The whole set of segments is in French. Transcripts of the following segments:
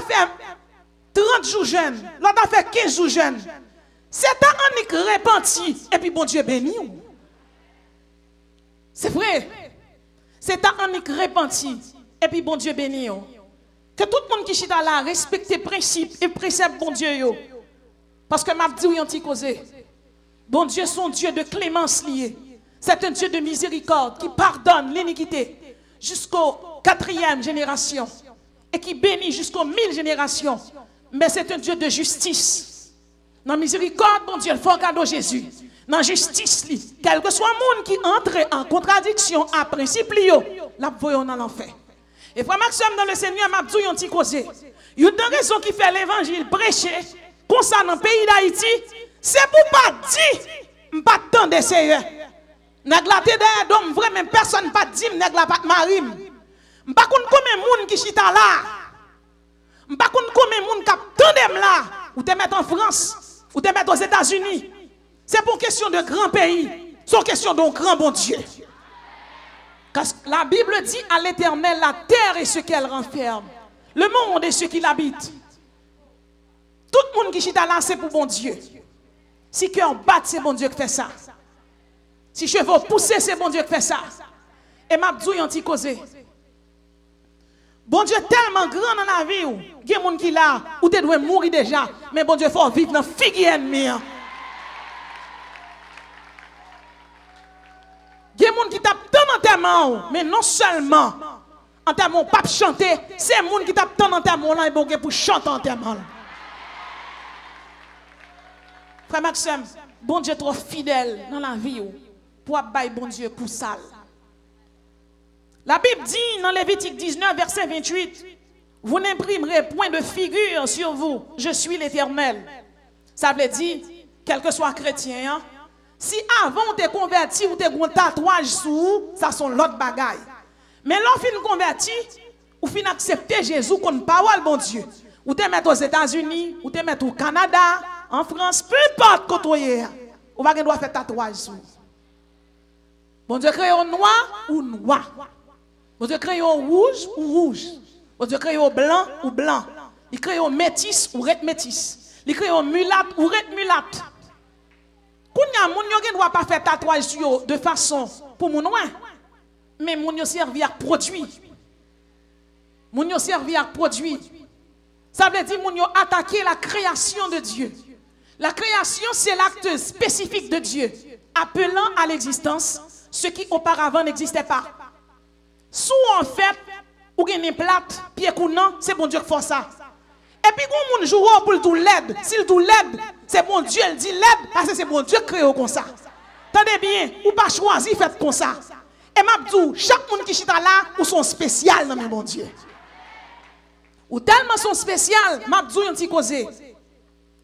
fait 30 jours jeunes, l'autre a fait 15 jours jeunes. C'est un unique repenti, et puis bon Dieu béni. C'est vrai. C'est un unique repenti, et puis bon Dieu béni. Que tout le monde qui chita là respecte les principes et préceptes bon Dieu. Yo. Parce que m'a dit un petit causé. Bon Dieu, son Dieu de clémence lié. C'est un Dieu de miséricorde qui pardonne l'iniquité jusqu'aux 4e génération et qui bénit jusqu'aux 1000 générations. Mais c'est un Dieu de justice. Dans miséricorde, bon Dieu, il faut cadeau Jésus. Dans justice, quel que soit le monde qui entre en contradiction à principe, la voyons dans l'enfer. Et frère Maxime dans le Seigneur m'a dit un petit causé. Il y a une raison qui fait l'évangile prêcher comme ça dans le pays d'Haïti, c'est pour pas dire pas tant de Seigneur. Nèg la tête d'homme vrai même personne pas dit nèg la pas marim. M'pa konn combien moun qui chita là. M'pa konn combien moun qui tandem là ou te mettre en France ou te mettre aux États-Unis. C'est pour question de grand pays, c'est question d'un grand bon Dieu. Parce que la Bible dit à l'Éternel, la terre et ce qu'elle renferme, le monde et ceux qui l'habitent. Tout le monde qui chita là, c'est pour bon Dieu. Si cœur bat, c'est bon Dieu qui fait ça. Si chevaux poussent, c'est bon Dieu qui fait ça. Et m'a dit un petit causé. Bon Dieu tellement grand dans la vie, il y a des gens qui là, ou tu dois mourir déjà, mais bon Dieu faut vivre dans figue ennemi. Il y a des gens qui tapent tant d'enterrement, mais non seulement enterrement pas chanter, c'est des gens qui tapent tant d'enterrement là et pour chanter enterrement. Frère Maxime, bon Dieu trop fidèle dans la vie pour bailler bon Dieu pour ça. La Bible dit dans Lévitique 19 verset 28, vous n'imprimerez point de figure sur vous, je suis l'Éternel. Ça veut dire, quel que soit chrétien, hein, si avant on te converti ou te un tatouage sous, ça sont l'autre bagaille. Mais l'on fin converti, ou fin accepter Jésus comme parole bon Dieu. Ou te mettre aux États-Unis, ou te mettre au Canada, en France, peu importe côté, on va doit faire tatouage sous. Bon Dieu crée au noir ou noir. Bon Dieu crée au rouge ou rouge. Bon Dieu crée au blanc ou blanc. Il crée au métis ou ret métis. Il crée au mulâtre ou ret mulâtre. Kounya moun yo gen doit pas faire tatouage sur de façon pour moun ouin. Mais moun yo servi à produit. Moun yo servi à produit. Ça veut dire moun yo attaquer la création de Dieu. La création c'est l'acte spécifique de Dieu, appelant à l'existence ce qui auparavant n'existait pas. Sous en fait, ou gen plate, pied counant, c'est bon Dieu qui fait ça. Et puis quand moun joue pour le tout LED, s'il tout LED, c'est bon Dieu, il dit LED parce que c'est bon Dieu qui crée comme ça. Tendez bien, ou pas choisi fait comme ça. Et m'a dit, chaque monde qui chita là, ou sont spécial dans mon Dieu. Ou tellement sont spécial, m'a dit un petit causé.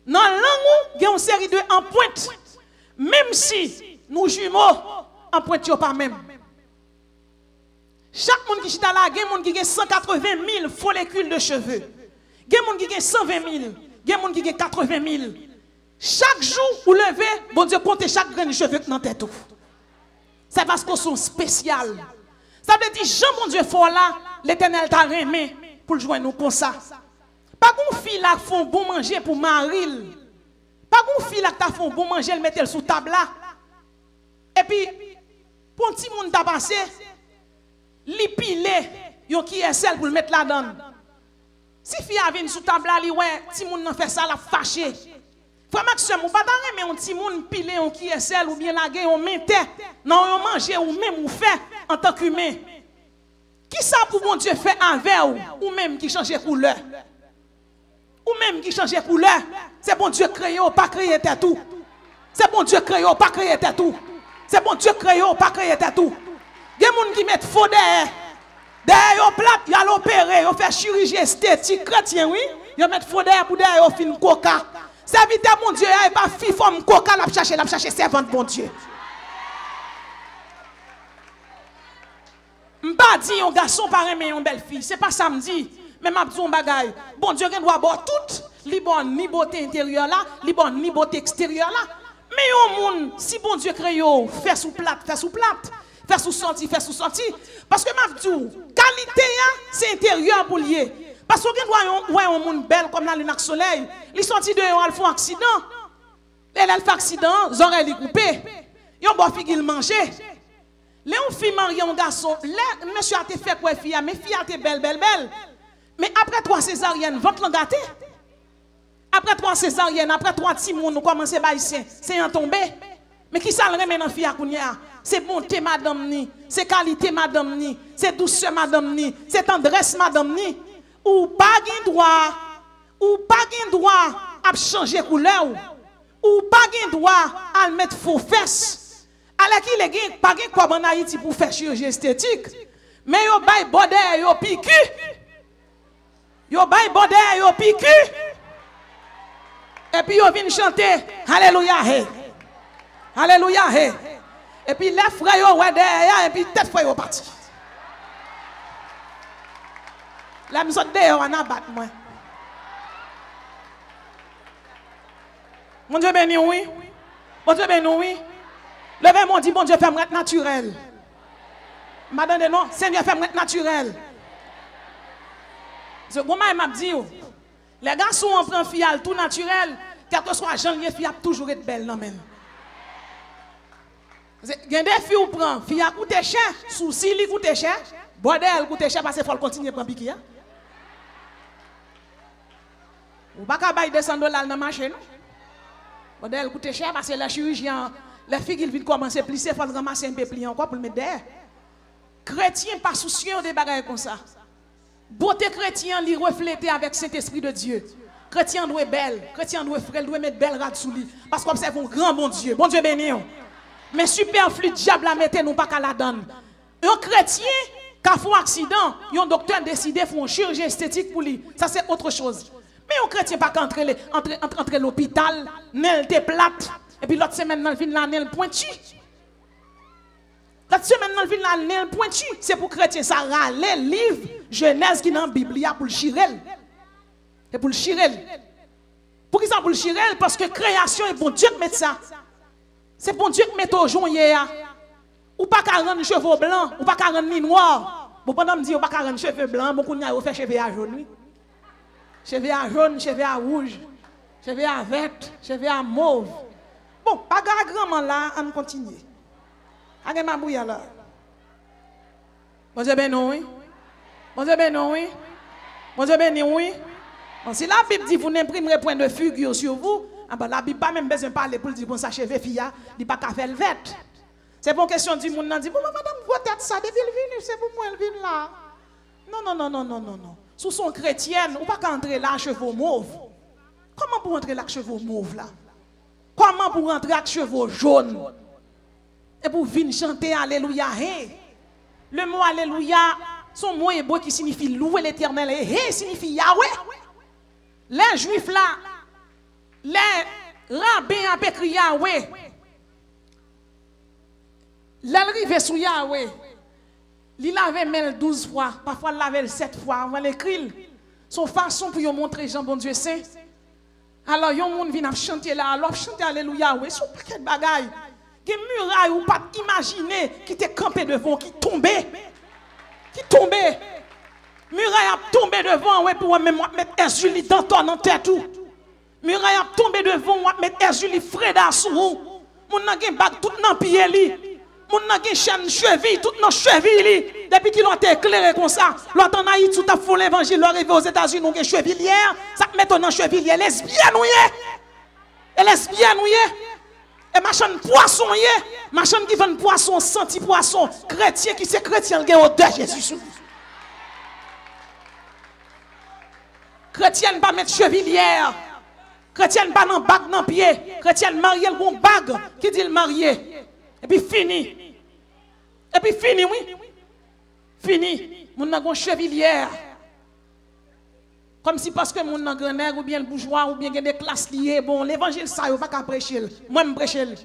Dans la langue, il y a une série de en pointe. Même si nous jumeaux, en pointe, pas même. Chaque monde qui chita là, il y a un monde qui a 180 000 follicules de cheveux. Il y a un monde qui a 120 000. Il y a un monde qui a 80 000. Chaque jour, vous levez, bon Dieu compte chaque grain de cheveux dans tête. C'est parce qu'ils sont spéciaux. Ça veut dire, Jean, bon Dieu, fort là, l'Éternel t'a remis pour le joindre nous comme ça. Pas qu'on fille là qui font bon manger pour Maril. Pas qu'on fille là qui font bon manger, le mettre sous table là. Et puis, pour un petit monde t'a passé, l'épilé, yon qui est celle pour le mettre là-dedans. Si fille a venu sous table là, li ouais, petit monde n'a fait ça, la fâché. Frère Maxime, ou pas mais un petit monde pilé, on qui est celle ou bien la on mettait, non, on mange ou même ou fait en tant qu'humain. Qui ça pour mon Dieu fait avec ou même qui change couleur? Ou même qui change couleur? C'est bon Dieu créé ou pas créé tout. C'est bon Dieu créé ou pas créé tout. C'est bon Dieu créé ou pas créé tout. Il y a des gens qui mettent faux derrière. Derrière yon plate, il y a l'opéré, il fait chirurgie esthétique chrétien, oui. Il met faux derrière pour derrière yon fin coca. Serviteur mon Dieu, il pas fi forme coca, la chercher servante bon Dieu. M'pa dit un garçon pas aimer une belle fille, c'est pas ça me dit. Mais m'a dit un bagaille. Bon Dieu doit avoir tout, li bon ni beauté intérieure là, li bon ni beauté extérieure là. Mais yon moun, si bon Dieu crée yo, fait sous plate, fait sous plate. Faire sous senti. Parce que m'a dit, qualité c'est intérieur pour lier. Parce que ouais un monde belle comme la lune avec soleil, ils sont sortis de eux, ils font accident. Et là, ils font accident, les oreilles coupées. Ils ont bon fille manger. Les filles mariées un garçon, là monsieur a été fait quoi fille, mais fille a été belle. Mais après 3 césariennes, votre langue gâté. Après 3 césariennes, après 3 petits moun, nous commençons à baisser, c'est en tombé. Mais qui ça le remet dans fille à kounya? C'est bonté madame ni, c'est qualité madame ni, c'est douceur madame ni, c'est tendresse madame ni. Ou pas gain droit à changer couleur ou pas gain droit à mettre faux fesses. Alors qu'il est pas gain quoi en Haïti pour faire chirurgie esthétique. Mais yo bay bodé yo picu. Yo bay bodé yo picu. Et puis yo vinn chanter alléluia hey. Alléluia hey. Et puis les frères yo ouais derrière et puis tête frère yo parti. La mise dehors en abat moi. Mon Dieu béni oui. Mon Dieu béni oui. Levez-moi dit bon Dieu fait-moi être naturel. Madame non, Seigneur fait-moi être naturel. Ce bon m'a dit les garçons on prend fial tout naturel, quel que soit janvier fille a toujours être belle non même. Il y a des filles qui prennent, fille a coûté cher, souci li coûté cher, bordel coûté cher parce qu'il faut continuer prendre piquer. Ou pas qu'à bailler $200 dans le marché non. Bordel coûté cher parce que la chirurgien, les filles qui viennent commencer à plisser, il faut ramasser un peu plié encore pour le mettre derrière. Chrétien pas soucieux des bagages comme ça. Beauté chrétien li refléter avec cet esprit de Dieu. Chrétien doit être belle, chrétien doit être frère, doit mettre belle rade sous lui parce qu'on observe un grand bon Dieu. Bon Dieu béni. Mais superflu diable la mettez nous pas qu'à la donne. Un chrétien qui a fait un accident, un docteur décide de faire une chirurgie esthétique pour lui. Ça c'est autre chose. Mais un chrétien pas qu'entrer l'hôpital, nel te plate et puis l'autre semaine dans le vin la nel pointu. L'autre semaine dans le vin la nel pointu, c'est pour chrétien ça râle livre Genèse qui dans la Bible pour le chirel. Et pour le chirel. Pour qui ça pour le chirel parce que création est bon Dieu qui met ça. C'est bon Dieu qui met au jour hier. Ou pas qu'à rendre cheveux blancs, ou pas qu'à rendre ni noirs. Bon pendant me dire ou pas qu'à rendre cheveux blancs, beaucoup de gens fait cheveux à jaune. Cheveux à jaune, cheveux à rouge, cheveux à vert, cheveux à mauve. Bon, pas grand là, on continue. Allez ma bouille là. Bon Dieu béni oui. Bon Dieu béni oui. Bon Dieu béni oui. Bon, si la Bible dit vous n'imprimerez point de figure sur vous, ah ben, la Bible pas même besoin de parler pour dire bon ça cheveux fille, il pas qu'à faire le vert. C'est pour question du monde dit bon madame peut-être ça depuis le venu, c'est pour moi le venu là. Non. Sous son chrétienne, ou pas qu'à entrer là cheveux mauve. Comment pour entrer là cheveux mauve là? Comment pour entrer avec cheveux jaunes? Et pour venir chanter alléluia hey. Le mot alléluia, son mot hébreu qui signifie louer l'Éternel et hey signifie Yahweh. Les juifs là, les rabbins ont écrit Yahweh. L'arrivée sur Yahweh, il l'avait mêlé 12 fois, parfois il l'avait 7 fois, on va l'écrire. Son façon pour montrer Jean bon Dieu saint. Alors, yon moun vient chanter là, alors chanter alléluia, ouais, son paquet de bagaille. Des murailles ou pas imaginer qui t'est campé devant, qui tombait. Muraille a tombé devant, ouais, pour même mettre Erzuli dans ton tête tout. Muraille a tombé devant, on mettre Erzuli Freda sous vous. Moun nan gen bag tout nan pied li. Moun nan gen chaîne cheville, tout nan cheville li. Depuis qu'ils ont été éclairés comme ça, l'autre en Haïti, tout a fait l'évangile, l'arrivée aux États-Unis, on a chevillière, ça met dans chevillière, lesbienne ou et lesbienne ou et machin poisson machin qui vend poisson, senti poisson, chrétien qui c'est chrétien qui est au de Jésus. Chrétien pas mettre chevillière. Chrétien pas dans bague dans pied. Chrétien marié le bon bague qui dit le marié. Et puis fini. Oui. Fini. Mon n'a gon chevillière. Comme si parce que mon n'a grand ou bien le bourgeois ou bien des classes liées. Bon, l'évangile ça yo pas qu'à prêcher. Moi me prêcher.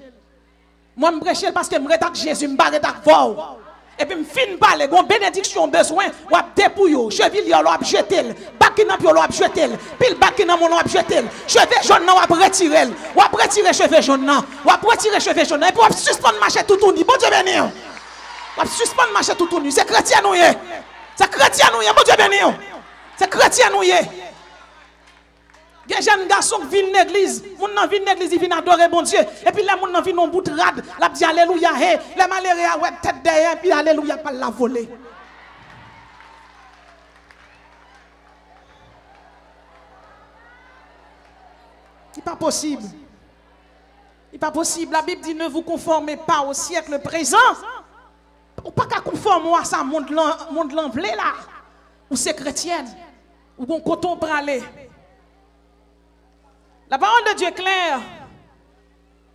Parce que me rétac Jésus, me rétac vol. Et puis me fin parler, gon bénédiction besoin, ou ap dépouille, cheville ou ap jeter, bakina pi ou ap jeter, pile bakina mon ap jeter, cheveux jaune ou ap retirer, ou ap retirer cheveux jaune ou ap retirer cheveux jaune et puis ap suspendre marché tout tourni. Bon Dieu béni. Ou ap suspendre marché tout tourni, c'est chrétien nous. C'est chrétien nous, bon Dieu béni. C'est chrétien nous y est. Il y a des jeunes garçons qui viennent dans l'église, moun nan viennent dans l'église, ils viennent adorer bon Dieu. Et puis là, moun nan viennent en bout de rade, la dit alléluia, hey, les malheureux a ouais tête derrière, puis alléluia pas la voler. Il n'est pas possible. Il n'est pas possible. La Bible dit ne vous conformez pas au siècle présent. Ou pas qu'à conformer à ça, monde l'emblé là. Ou c'est chrétienne. Ou qu'on coton pour aller. La parole de Dieu est claire.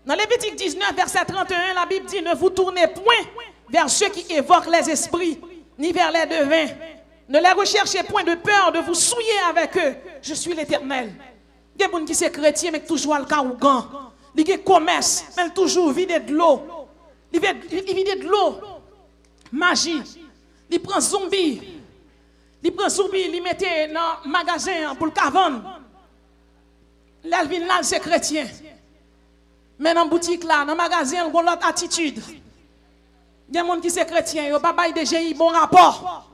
Dans Lévitique 19, verset 31, la Bible dit ne vous tournez point vers ceux qui évoquent les esprits, ni vers les devins. Ne les recherchez point de peur de vous souiller avec eux. Je suis l'Éternel. Il y a des gens qui sont chrétiens, mais toujours le cas ou gant. Il y a des commerces, mais toujours vide de l'eau. Il vide de l'eau. Magie. Il prend zombie. Il prend zombie, il met dans le magasin pour le vendre. L'Elvin là, c'est chrétien. Mais dans la boutique là, dans le magasin, il y a une autre attitude. Il y a des gens qui sont chrétiens, ils n'ont pas de GI, bon rapport.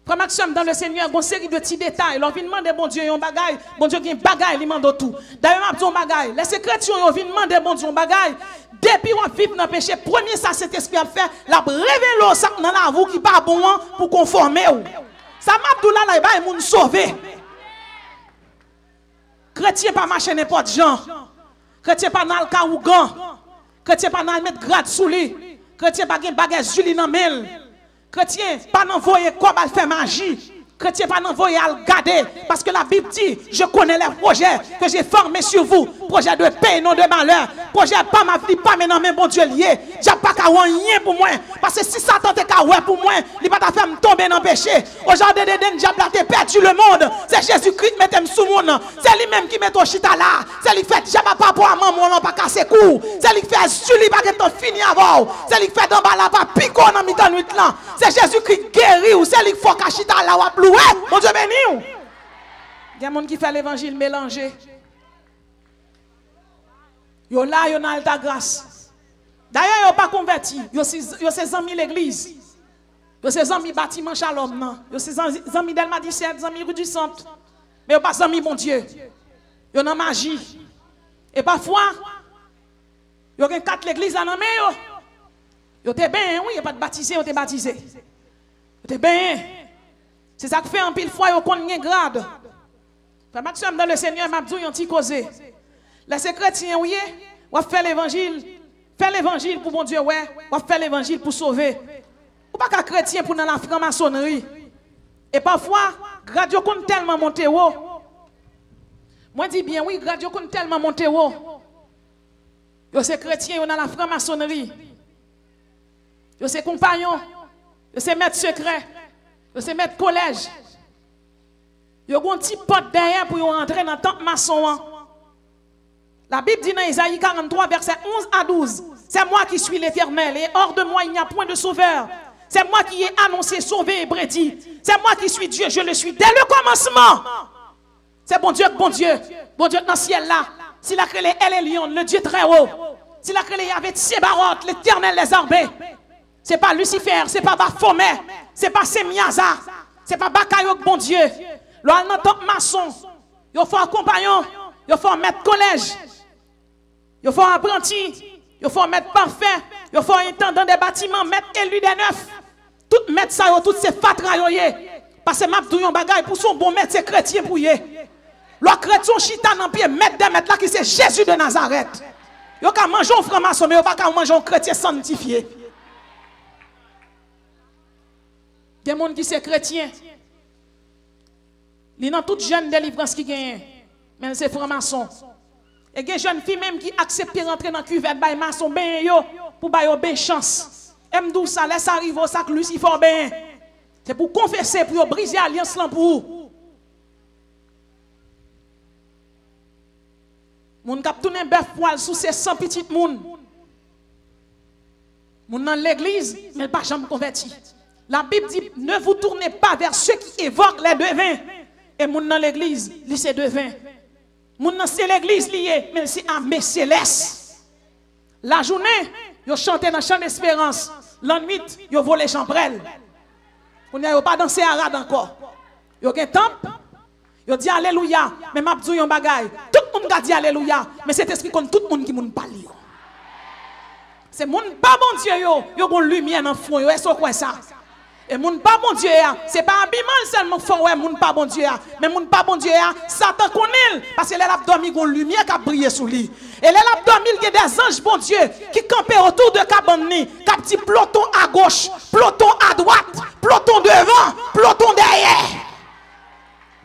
Frère Maxime, dans le Seigneur, il y a une série de petits détails. Ils viennent demander, bon Dieu, un bagaille. Bon Dieu, il y a un bagaille, il demande tout. D'ailleurs, il y a un bagaille. Les chrétiens, ils viennent demander, bon Dieu, un bagaille. Depuis qu'on vit dans le péché, premier, ça, cet esprit a fait, la révéler ça dans la vie qui n'est pas bon pour conformer. Ça m'a dit là, il va nous sauver. Chrétien pas marcher n'importe genre. Chrétien pas dans le cas ou gant. Chrétien pas dans le mettre grade sous lui. Chrétien pas gen bagage Julie dans mel. Chrétien pas n'envoyer quoi al faire magie. Chrétien pas n'envoyer à le garder parce que la Bible dit je connais les projets que j'ai formés sur vous, projet de paix non de malheur, projet pas ma vie pas maintenant mais bon Dieu lié. J'ai pas qu'à rien pour moi parce que si Satan te qu'à ouais pour moi, il va te faire me tomber dans le péché. Aujourd'hui de diable a perdu le monde. C'est Jésus-Christ qui met sous monde. C'est lui même qui met ton chita là. C'est lui qui fait jamais pas pour maman non pas casser cou. C'est lui qui fait Julie pas que fini avant. C'est lui qui fait d'en bas là pas pico dans mi-temps nuit là. C'est Jésus-Christ guéri ou c'est lui qui faut cachita là ou ouais, mon Dieu béni. Il y a des gens qui font l'évangile mélangé. Yo là, yo dans ta grâce. D'ailleurs, yo pas converti. Yo c'est amis l'église. Yo c'est amis bâtiment Shalom non. Yo c'est amis Delma 17, amis rue du Centre. Mais yo pas amis mon Dieu. Yo dans magie. Et parfois yo gen 4 l'église là dans mais yo t'es bien, oui, yo pas de baptisé, yo t'es baptisé. Yo t'es bien. C'est ça que fait en pile fois, on connaît grade. Frère Maxime, dans le Seigneur, m'a dit un petit causé. Les chrétiens, oui, on fait l'évangile. Fait l'évangile pour bon Dieu, ouais. On fait l'évangile pour sauver. Ou pas qu'un chrétien pour dans la franc-maçonnerie. Et parfois, grade yo compte tellement monté haut. Moi, dis bien, oui, grade yo compte tellement monté haut. Yo c'est chrétien, yo dans la franc-maçonnerie. Yo c'est compagnon. Yo c'est maître secret. C'est mettre collège. Il y a un petit pote derrière pour rentrer dans le temple maçon. La Bible dit dans Isaïe 43, verset 11 à 12. C'est moi qui suis l'Éternel et hors de moi il n'y a point de sauveur. C'est moi qui ai annoncé, sauvé et prédit. C'est moi qui suis Dieu, je le suis dès le commencement. C'est bon Dieu dans le ciel là. S'il a créé elle et Lion, le Dieu très haut. S'il a créé avec Sébaroth, l'Éternel les armées. C'est pas Lucifer, c'est pas Baphomet, c'est pas Semiaza, c'est pas Bakayok, bon Dieu. Là, dans le maçon, il faut un compagnon, il faut un maître collège, il faut un apprenti, il faut un maître parfait, il faut un intendant des bâtiments, maître élu des neufs. Tout maître ça, toutes ces fatra, parce que m'a dit un bagage pour son bon maître, c'est chrétien pour y. Le chrétien chita dans pied, maître des maîtres là qui c'est Jésus de Nazareth. Il faut manger un franc-maçon, mais il faut pas manger un chrétien sanctifié. Il y a des gens qui sont chrétiens. Il y a toute jeune délivrance qui gagne. Mais c'est franc-maçon. Et il y a des jeunes filles même qui acceptent de rentrer dans la cuvette de maçon pour avoir une chance. M d'où ça laisse arriver au sac Lucifer ben. C'est pour confesser, pour briser l'alliance là pour vous. Moun kap tourner bœuf poil sous ces 100 petites moun. Moun dans l'église, mais pas jamais converti. La Bible dit, ne vous tournez pas vers ceux qui évoquent les devins. Et moun dans l'église, lui c'est devin. Moun dans c'est l'église lié, mais c'est armée céleste. La journée, yo chanté dans chant d'espérance. La nuit, yo volé chambrel. On n'y a pas dansé à rad encore. Yo gen temple. Yo dit alléluia, mais m'a dit un bagay. Tout le monde a dit alléluia, mais c'est esprit contre tout le monde qui moun parle. C'est moun pas bon Dieu yo gon lumière dans fond yo, est-ce quoi ça? Et moun pas bon Dieu c'est pas habillement seulement fond ouais moun pas bon Dieu mais moun pas bon Dieu Satan connaît parce que elle a dormi gon lumière qui a brillé sous lui. Et elle a dormi il y a des anges bon Dieu qui campaient autour de cabane ni, qui petit peloton à gauche, peloton à droite, peloton devant, peloton derrière.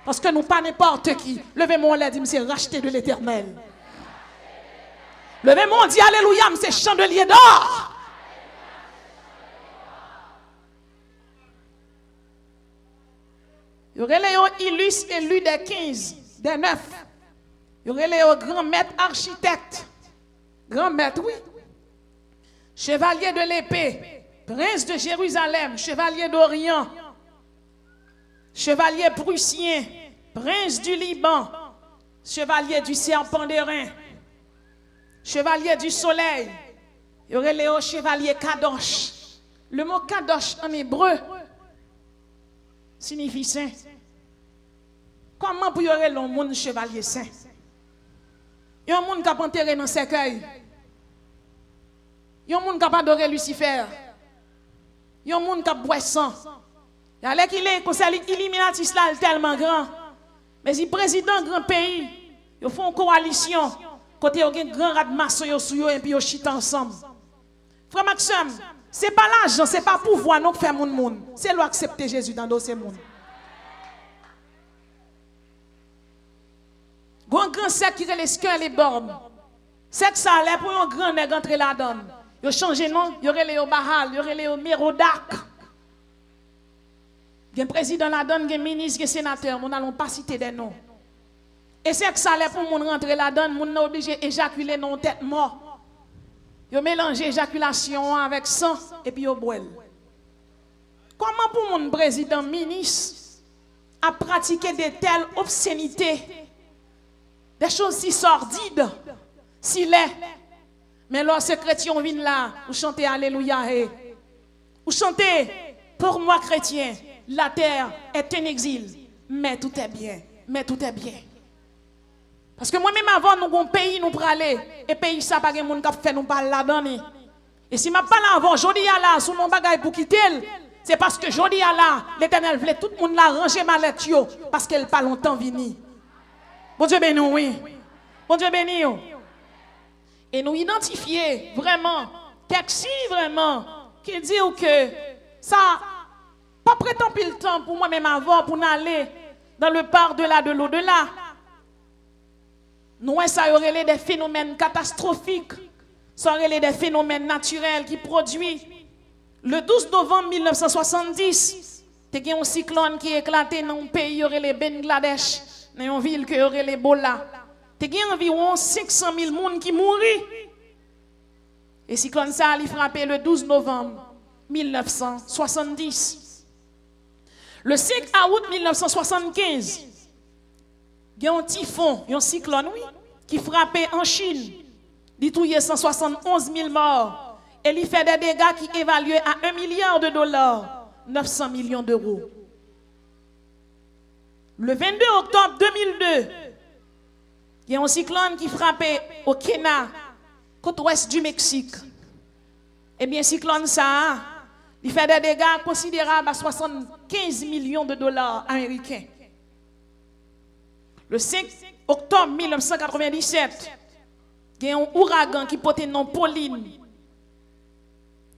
Parce que nous pas n'importe qui. Levez-moi l'air, dit c'est racheté de l'Éternel. Levez-moi, dit alléluia, c'est chandelier d'or. Il y aurait les illustres élus des 15, des 9. Il y aurait les grands maîtres architectes. Grand maître, oui. Chevalier de l'épée, prince de Jérusalem, chevalier d'Orient. Chevalier prussien, prince du Liban, chevalier du serpent d'airain, chevalier du soleil, il y aurait le chevalier Kadosh. Le mot Kadosh en hébreu signifie saint. Comment pour y aurait le monde chevalier saint? Il y a un monde qui a enterré dans cercueil. Il y a un monde qui a adoré Lucifer. Il y a un monde qui a boit sang. Il y a qu'il est conseil Illuminati là tellement grand. Mais si président grand pays, ils font une coalition côté il y a un grand rat de maçon sur et puis ils chita ensemble. Frère Maxime, c'est pas l'argent, c'est pas pouvoir non faire mon monde. C'est l'accepter Jésus dans dossier monde. Grand sec qui les cœurs les bornes. C'est que ça allait pour un grand nègre entrer là-dedans. Ils ont changé nom, il y aurait les Bahal, il y aurait les Mérodac. Il y a un président là-dedans, il y a un ministre, il y a un sénateur, nous n'allons pas citer des noms. Et c'est que ça allait pour moun rentrer là-dedans, moun n'a obligé d'éjaculer dans tête mort. Ils ont mélangé éjaculation avec sang et puis ils boivent. Comment pour mon président, ministre, a pratiqué de telles obscénités, des choses si sordides, si laides? Mais lorsque chrétiens viennent là, vous chantez Alléluia, vous chantez pour moi chrétien. La terre est un exil, mais tout est bien, mais tout est bien. Parce que moi-même avant, nous avons un pays, nous pour aller, et pays ça, pas de monde qui fait nous parler là-dedans. Et si je parle avant, je dis là, sous mon bagage pour quitter, c'est parce que je dis là, l'Éternel voulait tout le monde là ranger ma lettre, parce qu'elle pas longtemps vini. Bon Dieu béni, oui. Bon Dieu béni. Et nous identifier vraiment, texte vraiment, qui dit que ça, pas prétend plus le temps pour moi-même avant, pour aller dans le par-delà de l'au-delà. Nous, ça y aurait des phénomènes catastrophiques, ça aurait des phénomènes naturels qui produisent. Le 12 novembre 1970, il y a un cyclone qui éclaté dans un pays, il y aurait les Bangladesh, dans une ville qui aurait l'Ebola. Il y a environ 500 000 personnes qui mourent. Et le cyclone ça a frappé le 12 novembre 1970. Le 5 août 1975, il y a un typhon, un cyclone, oui, qui frappait en Chine. Il a tué 171 000 morts. Et il fait des dégâts qui évalués à $1 milliard, 900 millions d'euros. Le 22 octobre 2002, il y a un cyclone qui frappait au Kenya, côte ouest du Mexique. Eh bien, cyclone ça, il fait des dégâts considérables à 75 millions de dollars américains. Le 5 octobre 1997, il y a un ouragan qui portait le nom Pauline,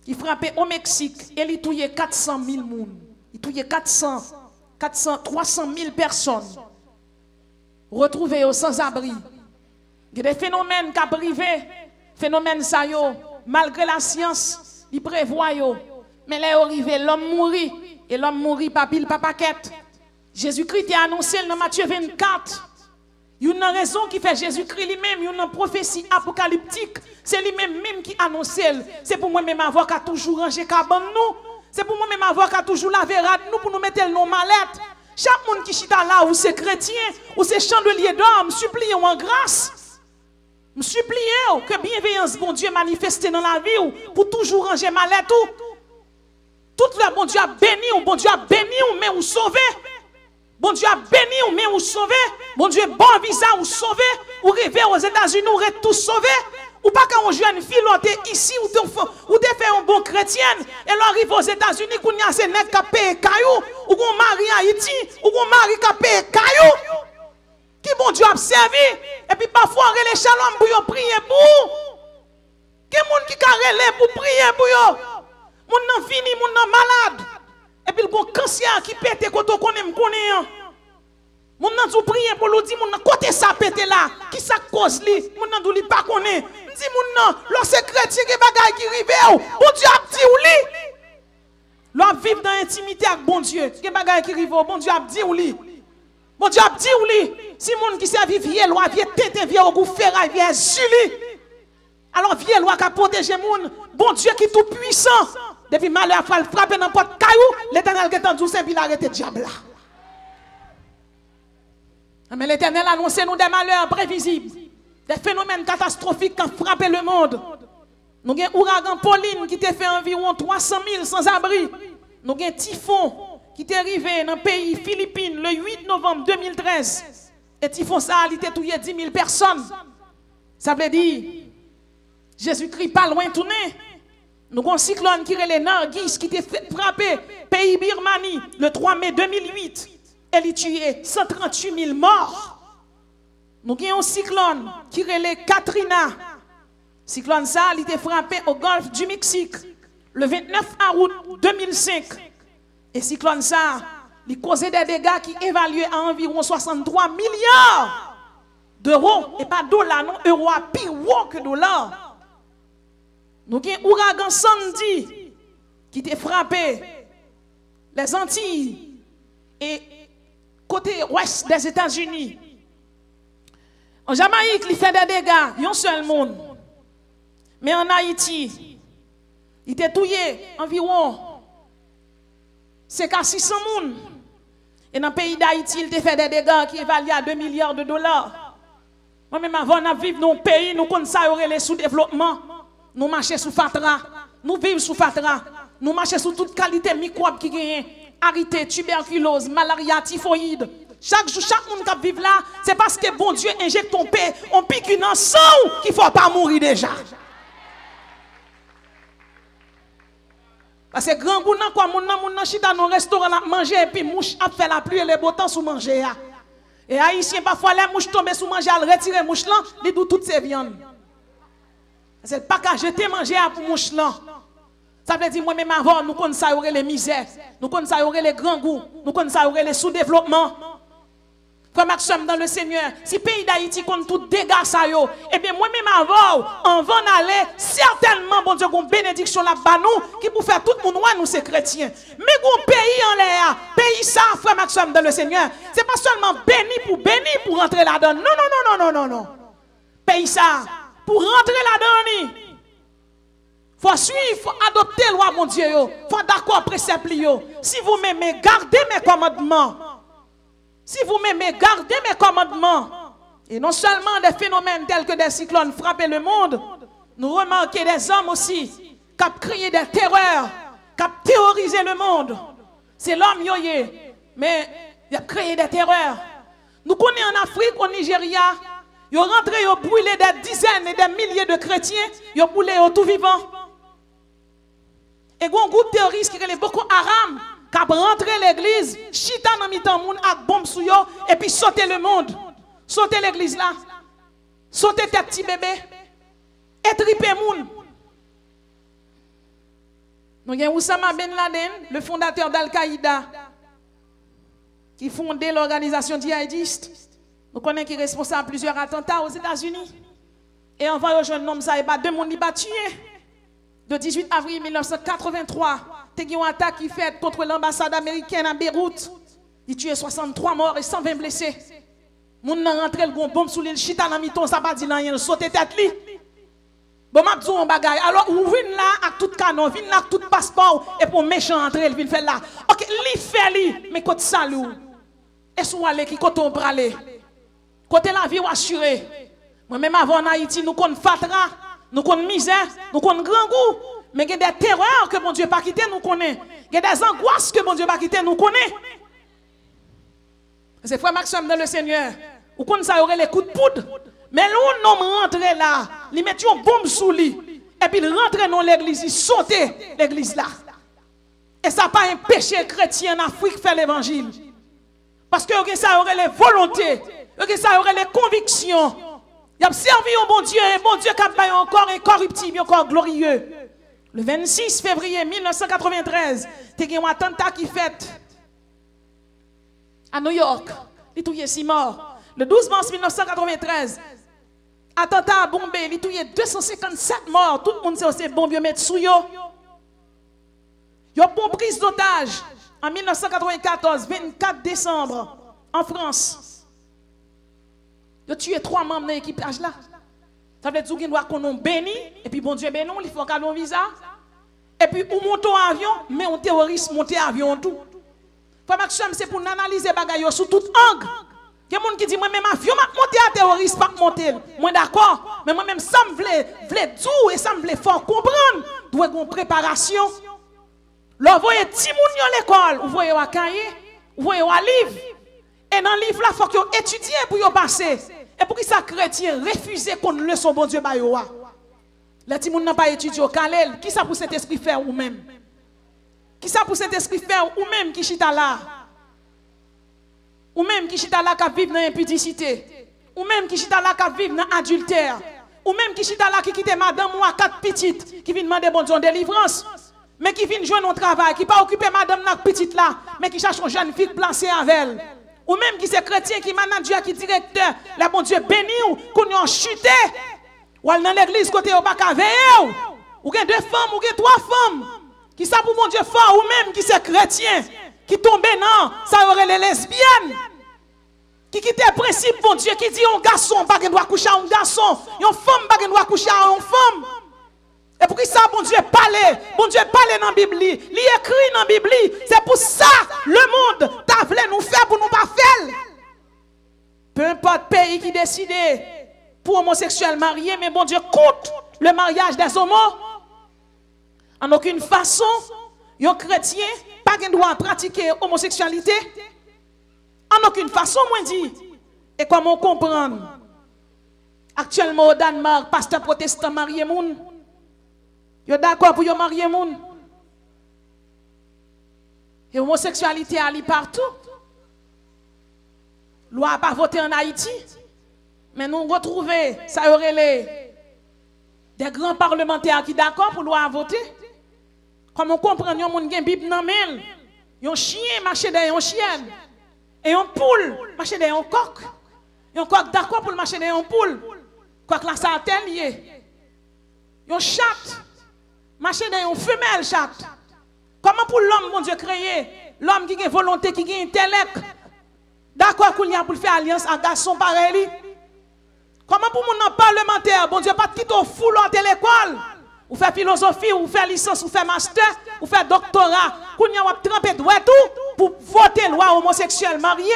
qui frappait au Mexique et il tuait 400 000 personnes. Il tuait 300 000 personnes. Retrouvées sans-abri. Il y a des phénomènes qui ont privé, phénomènes ça yo, malgré la science, ils prévoient yo. Mais là, arrivé, l'homme mourit. Et l'homme mourit, pas pile, pas paquette. Jésus-Christ a annoncé dans Matthieu 24. Il y a une raison qui fait Jésus-Christ lui-même, il y a une prophétie apocalyptique. C'est lui-même qui annonce. C'est pour moi-même avoir qu'à toujours ranger cabane nous. C'est pour moi-même avoir qu'à toujours laver nous pour nous mettre nos mallettes. Chaque monde qui chita là, ou c'est chrétien, ou c'est chandelier d'homme, supplie en grâce. Me supplie que bienveillance, bon Dieu, manifeste dans la vie, pour toujours ranger mallette. Tout le bon Dieu a béni, ou bon Dieu a béni, ou mais ou sauvé. Bon Dieu a béni ou mais ou sauvé. Bon Dieu bon visa ou sauvé. Ou rêver aux États-Unis ou tout sauvé. Ou pas quand on jeune fille ici ou te fait un bon chrétien et l'arrive aux États-Unis qu'on y a ces nègres qui payent caillou ou qu'on marie à Haïti ou qu'on marie qui paye caillou. Qui bon Dieu a servi et puis parfois on les shalom pour prier pour. Qui monde qui carrelé pour prier pour yo. Moun nan fini, moun nan malade. Et puis le bon cancer qui pète quand on connaît m'connait. Moun nan tout prier pour lui dire moun nan côté ça pète là. Qui ça cause li? Moun nan dou li pas connaît. Dit moun nan, lorsque chrétien qui bagay qui rive bon Dieu a dit ou li. L'on vivre dans l'intimité avec bon Dieu. Qui bagay qui rive bon Dieu a dit ou li. Bon Dieu a dit ou li. Si moun qui servi vieux loi, vieux tête, vieux au goût ferraille, vieux zuli. Alors vieux loi qui a protégé moun, bon Dieu qui est tout puissant. Depuis malheur a frappé dans porte caillou, l'Éternel qui est en douce et il a arrêté le diable là. Mais l'Éternel annonce nous des malheurs prévisibles, des phénomènes catastrophiques qui ont frappé le monde. Nous avons un ouragan Pauline qui a fait environ 300 000 sans-abri. Nous avons un typhon qui est arrivé dans le pays Philippines le 8 novembre 2013. Et typhon ça a tué 10 000 personnes. Ça veut dire, Jésus-Christ pas loin tourné. Nous avons un cyclone qui est le Nargis qui a frappé le pays Birmanie le 3 mai 2008. Elle a tué 138 000 morts. Nous avons un cyclone qui est le Katrina. Cyclone ça, il était frappé au golfe du Mexique le 29 août 2005. Et cyclone ça, il causait des dégâts qui évaluaient à environ 63 milliards d'euros. Et pas dollars, non, euros à pire que dollars. Nous avons un ouragan Sandy qui était frappé les Antilles et côté ouest des États-Unis. En Jamaïque, il fait des dégâts, il y a un seul monde. Mais en Haïti, il était tué environ 600 personnes. Et dans le pays d'Haïti, il a fait des dégâts qui évaluent à 2 milliards de dollars. Moi-même, avant de vivre dans un pays, nous connaissons les sous-développement. Nous marchons sous Fatra. Nous vivons sous Fatra. Nous marchons sous toute qualité microbes qui gagnent. Arité, tuberculose, malaria, typhoïde. Chaque jour, chaque monde qui vit là, c'est parce que bon Dieu injecte ton paix, on pique une sang qu'il ne faut pas mourir déjà. Parce que grand goût, quoi, mon chita dans le restaurant à manger et puis mouche a fait la pluie et les beaux temps sous manger. Et haïtien, parfois, les mouches tombent sous manger, elles retirent mouche là, ils douent toutes ces viandes. C'est pas qu'à jeter manger pour mouche là. Ça veut dire, moi-même avant, nous connaissons les misères, nous connaissons les grands goûts, nous connaissons les sous-développement. Frère Maxime dans le Seigneur, si le pays d'Haïti compte tout dégâts ça yo, et bien moi-même avant, on va en aller, certainement, bon Dieu, une bénédiction là-bas nous, qui pour faire tout le monde, nous c'est chrétiens. Mais un pays en l'air, pays ça, frère Maxime dans le Seigneur, c'est pas seulement béni pour rentrer là-dedans. Non. Pays ça, pour rentrer là-dedans, faut suivre, faut adopter la loi, mon Dieu, faut d'accord précepte. Si vous m'aimez, gardez mes commandements. Si vous m'aimez, gardez mes commandements. Et non seulement des phénomènes tels que des cyclones frappent le monde, nous remarquons des hommes aussi qui ont créé des terreurs, qui ont terrorisé le monde. C'est l'homme yoye, mais il a créé des terreurs. Nous connaissons en Afrique, au Nigeria, ils ont rentré, ils ont brûlé des dizaines et des milliers de chrétiens, ils ont brûlé tout vivant. Et il y a un groupe terroriste qui est beaucoup Haram, qui a rentré l'église, chita dans mi-temps moun ak bombe sou yo, et puis sauter le monde. Sauter l'église là. Sauter tes petits bébés. Et triper moun. Nous avons Oussama Ben Laden, le fondateur d'Al-Qaïda, qui fondait l'organisation djihadiste. Nous connaissons qui est responsable de plusieurs attentats aux États-Unis. Et on va rejoindre l'homme, ça et pas deux monde qui tué. De 18 avril 1983, il y a une attaque qui fait contre l'ambassade américaine à Beyrouth. Il tue 63 morts et 120 blessés. Moun nan rentré le bombe sous l'île chita nan miton, ça pas dit rien, sauter tête li. Bon m'a dit on bagay. Alors ou vinn là avec tout canon, vinn là avec tout passeport et pour méchant entrer, il vinn faire là. OK, li fait li, mais côté salou. Et sou aller qui côté on bralé. Côté la vie ou assuré. Moi même avant en Haïti, nous connaissons fatra. Nous connaissons misère, nous connaissons grand goût, mais il y a des terreurs que mon Dieu n'a pas quitté, nous connaissons. Il y a des angoisses que mon Dieu n'a pas quitté, nous connaissons. C'est frère Maxime dans le Seigneur. Ou qu'on ça aurait les coups de poudre. Mais l'on rentre là, il met une bombe sous lui. Et puis il rentre dans l'église, il saute l'église là. Et ça n'a pas empêché chrétien en Afrique de faire l'évangile. Parce que ça aurait les volontés, ça aurait les convictions. Il a servi au bon Dieu, et bon Dieu qui a encore incorruptible, encore glorieux. Le 26 février 1993, il y a un attentat qui fait à New York. Il y a 6 morts. Le 12 mars 1993, attentat à bombé, il y a 257 morts. Tout le monde sait aussi bon, mettre sous yo. Il y a une prise d'otage en 1994, 24 décembre, en France. Il a tué 3 membres de l'équipage là. Ça veut dire qu'il doit qu'on béni, et puis bon Dieu béni, il faut qu'on ait un visa. Et puis, on monte en avion, mais on terroriste monte en avion tout. Frère Maxime, c'est pour analyser les bagailles sous tout angle. Il y a des gens qui disent, moi-même, avion m'a monté à terroriste, pas monter. Moi d'accord, mais moi-même, ça me voulait tout et ça me voulait fort comprendre. Doit une préparation. Là, vous voyez, si vous à l'école, vous voyez un cahier, vous voyez un livre. Et dans le livre là, il faut que vous étudiez pour vous passer. Et pour que ça chrétien refuse qu'on le son bon Dieu bayoua. Les gens n'ont pas étudié au Kalel. Qui ça pour cet esprit faire ou même? Qui ça pour cet esprit faire ou même qui chita là? Ou même qui chita là qui vit dans l'impudicité? Ou même qui chita là qui vit dans l'adultère? Ou même qui chita là qui quitte madame ou à 4 petites qui viennent demander bon Dieu délivrance? Mais qui viennent jouer notre travail, qui pas occuper madame la petite là, mais qui cherche une jeune fille placée avec elle. Ou même qui c'est chrétien, qui manager, qui directeur, la bon Dieu béni ou qu'on y a chuté. Ou dans l'église côté au bac à veiller. Ou bien 2 femmes, ou bien 3 femmes. Qui ça pour mon Dieu fort, ou même qui c'est chrétien, qui tombe non, ça aurait les lesbiennes. Qui quitte le principe, mon Dieu, qui dit un garçon, pas qu'il doit coucher à un garçon, une femme, pas qu'il doit coucher à une femme. Et pour qui ça, bon Dieu parle dans la Bible, il écrit dans la Bible, c'est pour ça le monde t'a voulu nous faire pour nous pas faire. Peu importe le pays qui décide pour homosexuels mariés, mais bon Dieu compte le mariage des homos. En aucune façon, un chrétien pas qu'il doit pratiquer homosexualité. En aucune façon, moi dit. Et comment comprendre? Actuellement au Danemark, pasteur protestant marié moun. Yo d'accord pour yo marier moun. Et l'homosexualité ali partout. Loi pas voté en Haïti. Mais nous retrouvons, ça aurait des grands parlementaires qui d'accord pour loi voter. Comme on comprend, yon moun gen Bible nan men. Yon chien marcher derrière yon chienne. Et yon poule marcher derrière yon coq. Yon coq d'accord pour marcher derrière yon poule. Coq la ça a lié. Yon chat marcher derrière yon femelle chat. Comment pour l'homme, mon Dieu, créé? L'homme qui a volonté, qui a intellect. D'accord qu'il y a pour faire alliance à garçon pareil. Comment pour mon parlementaire, bon Dieu, pas de quitter au foulon à l'école? Ou faire philosophie, ou faire licence, ou faire master, ou faire doctorat. Qu'on y a trempé doigt tout pour voter loi homosexuelle mariée.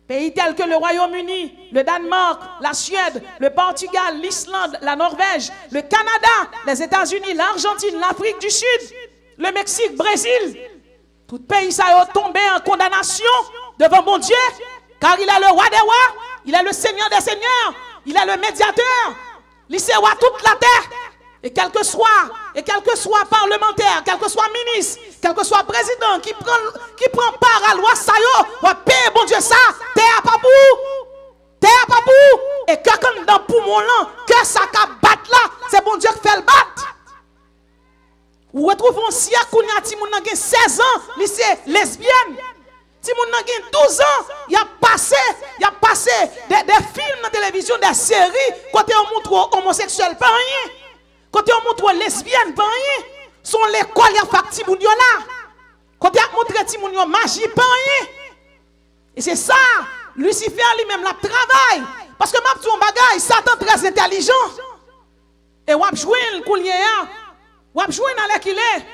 Pays tels que le Royaume-Uni, le Danemark, la Suède, le Portugal, l'Islande, la Norvège, le Canada, les États-Unis, l'Argentine, l'Afrique du Sud, le Mexique, Brésil. Tout pays ça est tombé en condamnation devant mon Dieu, car il est le roi des rois, il est le Seigneur des seigneurs, il est le médiateur, il sait roi toute la terre. Et quel que soit parlementaire, quel que soit ministre, quel que soit président qui prend part à la loi ça va payer bon Dieu ça, terre pas pour, et quelqu'un dans poumon là, que ça ka battre là, c'est bon Dieu qui fait le battre. Ou retrouvons si à Kounia ti moun nan gen 16 ans, lycée lesbienne. Ti moun nan gen 12 ans, il a passé des films dans la télévision, des séries côté on montre homosexuel pas rien. Côté on montre lesbienne pas rien. Son l'école y a fait ti moun yo là. Côté on montre ti moun yo magie pas rien. Et c'est ça, Lucifer lui-même la travail parce que m'a dit un bagage, Satan très intelligent. Et wap jouer le coulier ou a joué dans qu'il est.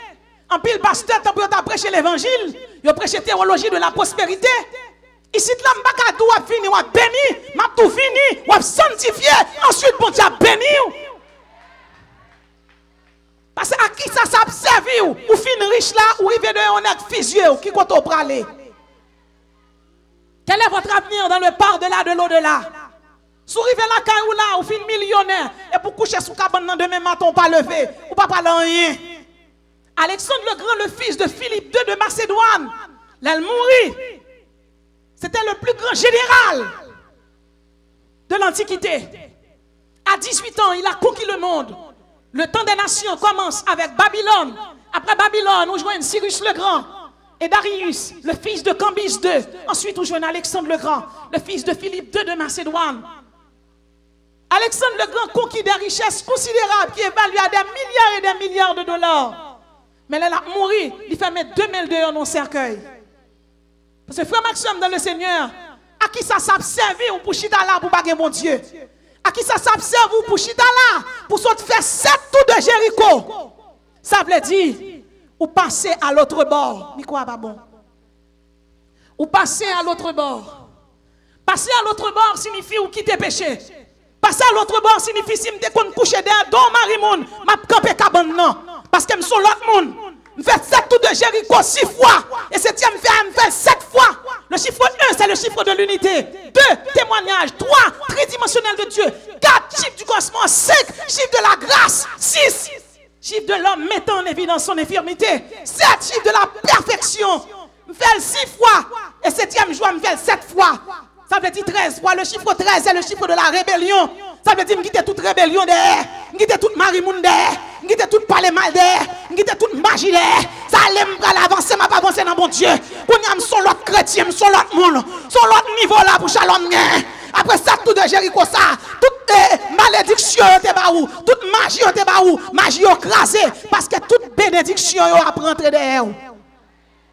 En pile pasteur, tant pour prêcher l'évangile, il prêche la théologie de la prospérité. Ici, là, m'baka tout a fini, ou a béni, m'a tout fini, ou a sanctifié, ensuite, bon Dieu a béni. Parce que à qui ça s'est servi, ou fin riche là, ou rive de honnête fils qui compte au pralé. Quel est votre avenir dans le par-delà de l'au-delà? Si vous arrivez là, quand là, vous finissez millionnaire, et pour coucher sous cabane demain matin, pas lever, ou pas parler rien. Alexandre le Grand, le fils de Philippe II de Macédoine, là, il mourit. C'était le plus grand général de l'Antiquité. À 18 ans, il a conquis le monde. Le temps des nations commence avec Babylone. Après Babylone, on joint Cyrus le Grand et Darius, le fils de Cambis II. Ensuite, on joint Alexandre le Grand, le fils de Philippe II de Macédoine. Alexandre le Grand conquit des richesses considérables qui évaluent à des milliards et des milliards de dollars. Mais là, il a mouru, il fait mettre 2000 dehors dans le cercueil. Parce que frère Maxime dans le Seigneur, à qui ça s'observe pour chita là pour baguer mon Dieu? À qui ça s'observe pour chita là pour faire 7 tours de Jéricho? Ça veut dire, ou passer à l'autre bord. Ni quoi pas bon? Ou passer à l'autre bord. Passer à l'autre bord signifie ou quitter péché. Passer à l'autre bord signifie si je suis couché derrière, don Marie-Moun, je camper cabane non. Parce que je suis l'autre monde. Je fais 7 tours de Jéricho 6 fois. Et 7e je fais 7 fois. Le chiffre 1, c'est le chiffre de l'unité. 2, témoignage. 3, tridimensionnel de Dieu. 4, chiffre du commencement. 5, chiffre de la grâce. 6, chiffre de l'homme mettant en évidence son infirmité. 7, chiffre de la perfection. Je fais 6 fois. Et 7e jour, je fais 7 fois. Ça veut dire 13 fois. Le chiffre 13, c'est le chiffre de la rébellion. Ça veut dire que je quitte toute rébellion derrière. Je quitte toute Marie-Moun derrière. Je quitte toute parler mal derrière. Je quitte toute magie derrière. Ça allait me avancer, je vais avancer dans mon Dieu. Pour nous, je suis l'autre chrétien, je suis l'autre monde. Je suis l'autre niveau là pour Shalom. Après ça, tout de Jéricho, ça, toute malédiction, toute magie, magie écrasée. Parce que toute bénédiction, vous a rentré derrière.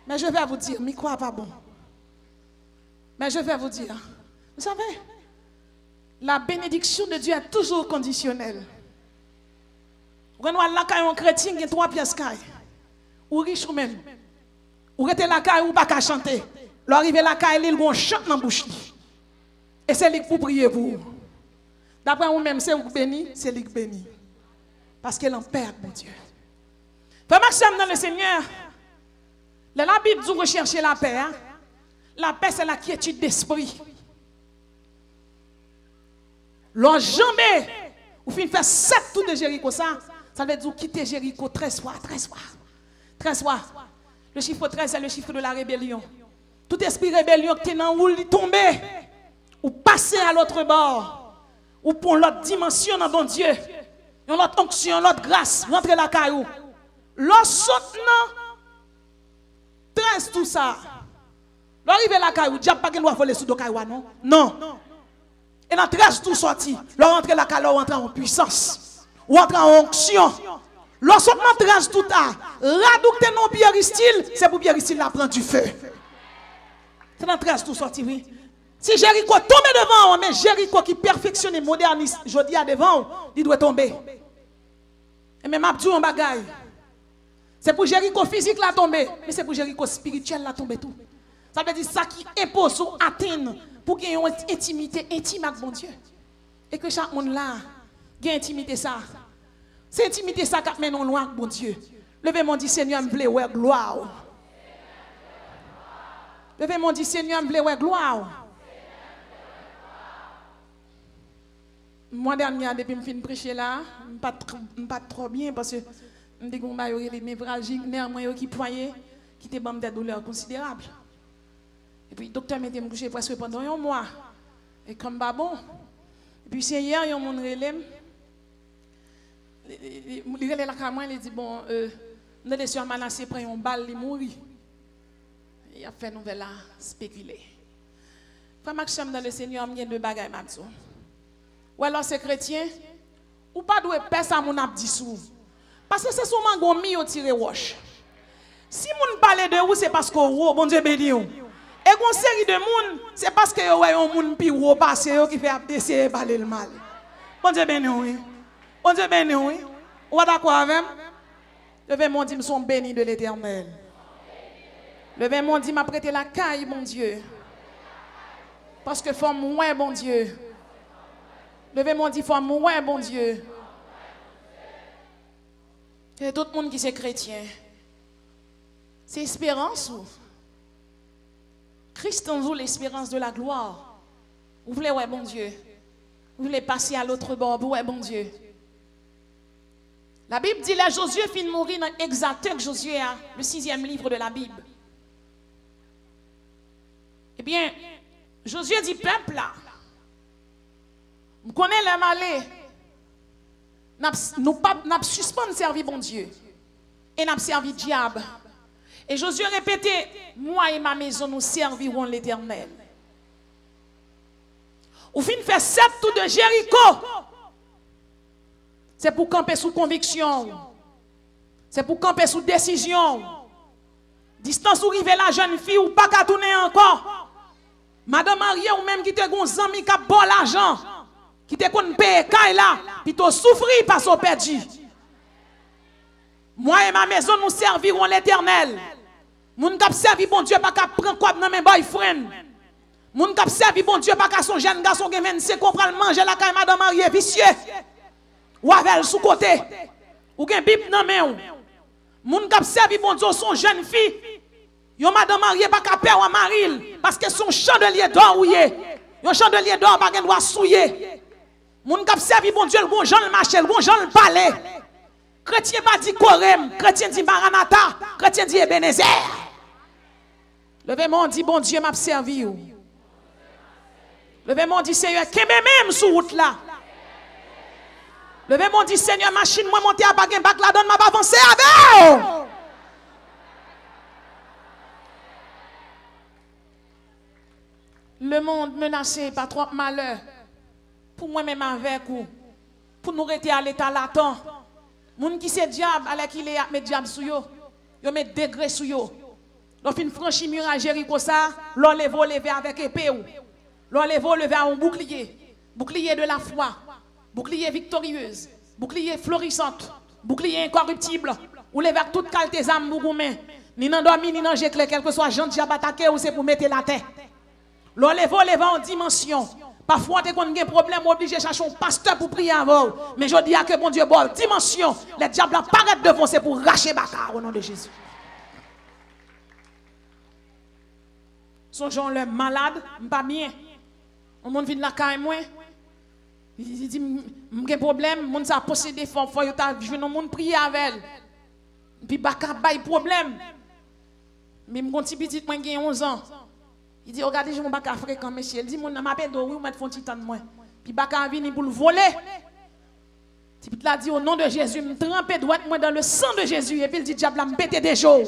Mais je vais vous dire, mais quoi pas bon? Mais je vais vous dire, vous savez, la bénédiction de Dieu est toujours conditionnelle. Quand on a là, un chrétien qui a 3 pièces, ou riche ou même, ou êtes là, ou pas chanter, l'arrivée là, il y a un chant dans la bouche. Et c'est lui qui vous priez pour vous. D'après vous-même, c'est vous béni, c'est lui qui béni. Parce qu'elle en perd, mon Dieu. Frère Maxime dans le Seigneur, la Bible dit rechercher la paix. Hein? La paix, c'est la quiétude d'esprit. L'enjambé, ou fin faire 7 tours de Jéricho, ça veut dire quitter Jéricho 13 fois, 13 fois. 13 fois. Le chiffre 13, c'est le chiffre de la rébellion. Tout esprit rébellion qui est dans où il tombe, ou passer à l'autre bord, ou pour l'autre dimension dans bon Dieu, l'autre onction, l'autre grâce, rentrer la caillou. Lorsque 13 tout ça. L'arrivée la caillou, diable pas qu'il doit voler sous le caillou, non? Non. Et dans 13 tout sorti, leur rentrer la caillou, rentre en puissance, ou rentre en onction. Lorsque 13 tout à, radoucte non Pierre Aristide, c'est pour Pierre Aristide la prendre du feu. C'est dans 13 tout sorti, oui. Si Jéricho tombe devant, mais Jéricho qui perfectionne, modernise, je dis à devant, il doit tomber. Et même Abdou en bagaille. C'est pour Jéricho physique la tomber, mais c'est pour Jéricho spirituel la tomber tout. Ça veut dire ça qui impose ou atteint pour qu'il y ait une intimité intime avec mon Dieu. Et que chaque monde là, ait intimité ça. C'est intimité ça qui mène loin avec mon Dieu. Levez-moi dit Seigneur, me voulez ouais gloire. Levez-moi dit Seigneur, me voulez ouais gloire. Moi dernier depuis que je finis de prêcher là, pas trop bien parce que je me dis que je suis névralgique, néanmoins qui poigné, qui te donne des douleurs considérables. Et puis le docteur m'a dit que je suis presque pendant un mois. Et comme pas bon. Et puis c'est hier, il y a un monde relève. Il relève la caméra, il dit bon, nous sommes sur Manassé, prend une balle, il mourit. Il a fait nouvelle là, spéculer. Frère Maxime dans le Seigneur, il y a 2 bagages, Matzo. Ou alors c'est chrétien, ou pas doué pèse à mon abdissou. Parce que c'est souvent qu'on mis au tiré roche. Si moun parle de vous, c'est parce que vous, bon Dieu béni vous. Et une série de monde, c'est parce que vous avez un monde qui ou passé qui fait essayer de parler le mal. Bon Dieu béni oui. Bon Dieu béni oui. Vous êtes d'accord avec moi? Levez-moi dit, nous sommes bénis de l'Éternel. Levez-moi dit, m'a prêté la caille, mon Dieu. Parce que faut moins, bon Dieu. Levez-moi dit, faut moins, bon Dieu. Et tout le monde qui est chrétien. C'est espérance ou? Christ en vous l'espérance de la gloire. Vous voulez, ouais, bon Dieu. Vous voulez passer à l'autre bord, ouais, bon Dieu. La Bible dit là, Josué finit de mourir dans Exalté, Josué, le 6e livre de la Bible. Eh bien, Josué dit, peuple là, vous connaissez le malais, nous n'avons suspendu servir bon Dieu. Et nous avons servi diable. Et Josué répétait, moi et ma maison, nous servirons l'Éternel. Au fin de faire 7 tours de Jéricho. C'est pour camper sous conviction. C'est pour camper sous décision. Distance où arrive la jeune fille ou pas qu'à tourner encore. Madame Marie ou même qui te gon zami qui a bon l'argent. Qui te kon paye kay là. Puis tu souffrir parce qu'on perdu. Moi et ma maison nous servirons l'Éternel. Moun k'ap servi bon Dieu pas qu'à prendre quoi dans mes boyfriend. Moun k'ap servi bon Dieu pas qu'à son jeune garçon qui 25 ans pral manger la kay madame Marie vicieux. Ou avec sous côté. Ou gen bip nan men ou. Moun k'ap servi bon Dieu son jeune fille. Yo madame Marie pas qu'à père ou maril parce que son chandelier d'or ouye. Yo chandelier d'or pas gen doit souiller. Moun k'ap servi bon Dieu le bon Jean le marché, le bon Jean le palais. Chrétien pas dit Korem, chrétien dit Maranatha, chrétien dit Ebenezer. Levez-moi dit bon Dieu m'a servi ou. Levez-moi dit Seigneur, kembe même sur route là. Levez-moi dit Seigneur, machine moi monter à baguette bac la donne m'a pas avancer avec. Le monde menacé par trop malheur. Pour moi-même avec vous. Pour nous rester à l'état latent. Moun qui c'est diable, alors qu'il est met diable sous yo. Yo met degré sous yo. L'on fin franchi mur à Jéricho ça, l'on levé avec épée ou. L'on levé à un bouclier. Bouclier de la foi. Bouclier victorieuse. Bouclier florissante. Bouclier incorruptible. Ou levé avec toute qualité d'âme bougoumé. Ni nan dormi ni nan jecle, quel que soit Jean diable attaqué ou c'est pour mettre la tête. L'on levé en dimension. Parfois, tu as un problème, obligé de chercher un pasteur pour prier avant. Mais je dis à que bon Dieu, bon, dimension, les diables apparaissent devant, c'est pour racher Bakar au nom de Jésus. Son gens le malade, pas bien. On monde vient de la caille moi. Il dit j'ai un problème, mon ça possédé fort, faut je veux monde prier avec elle. Puis Bakar bail problème. Mais mon petit petit moi j'ai 11 ans. Il dit, regardez, je ne vais pas fréquent, monsieur. Il dit, mon m'appelle d'où, vous mettez un petit temps de moi. Puis, Baka vient pour le voler. Il a dit, au nom de Jésus, me tremper droite moi dans le sang de Jésus. Et puis, il dit, diable, me péter des jours.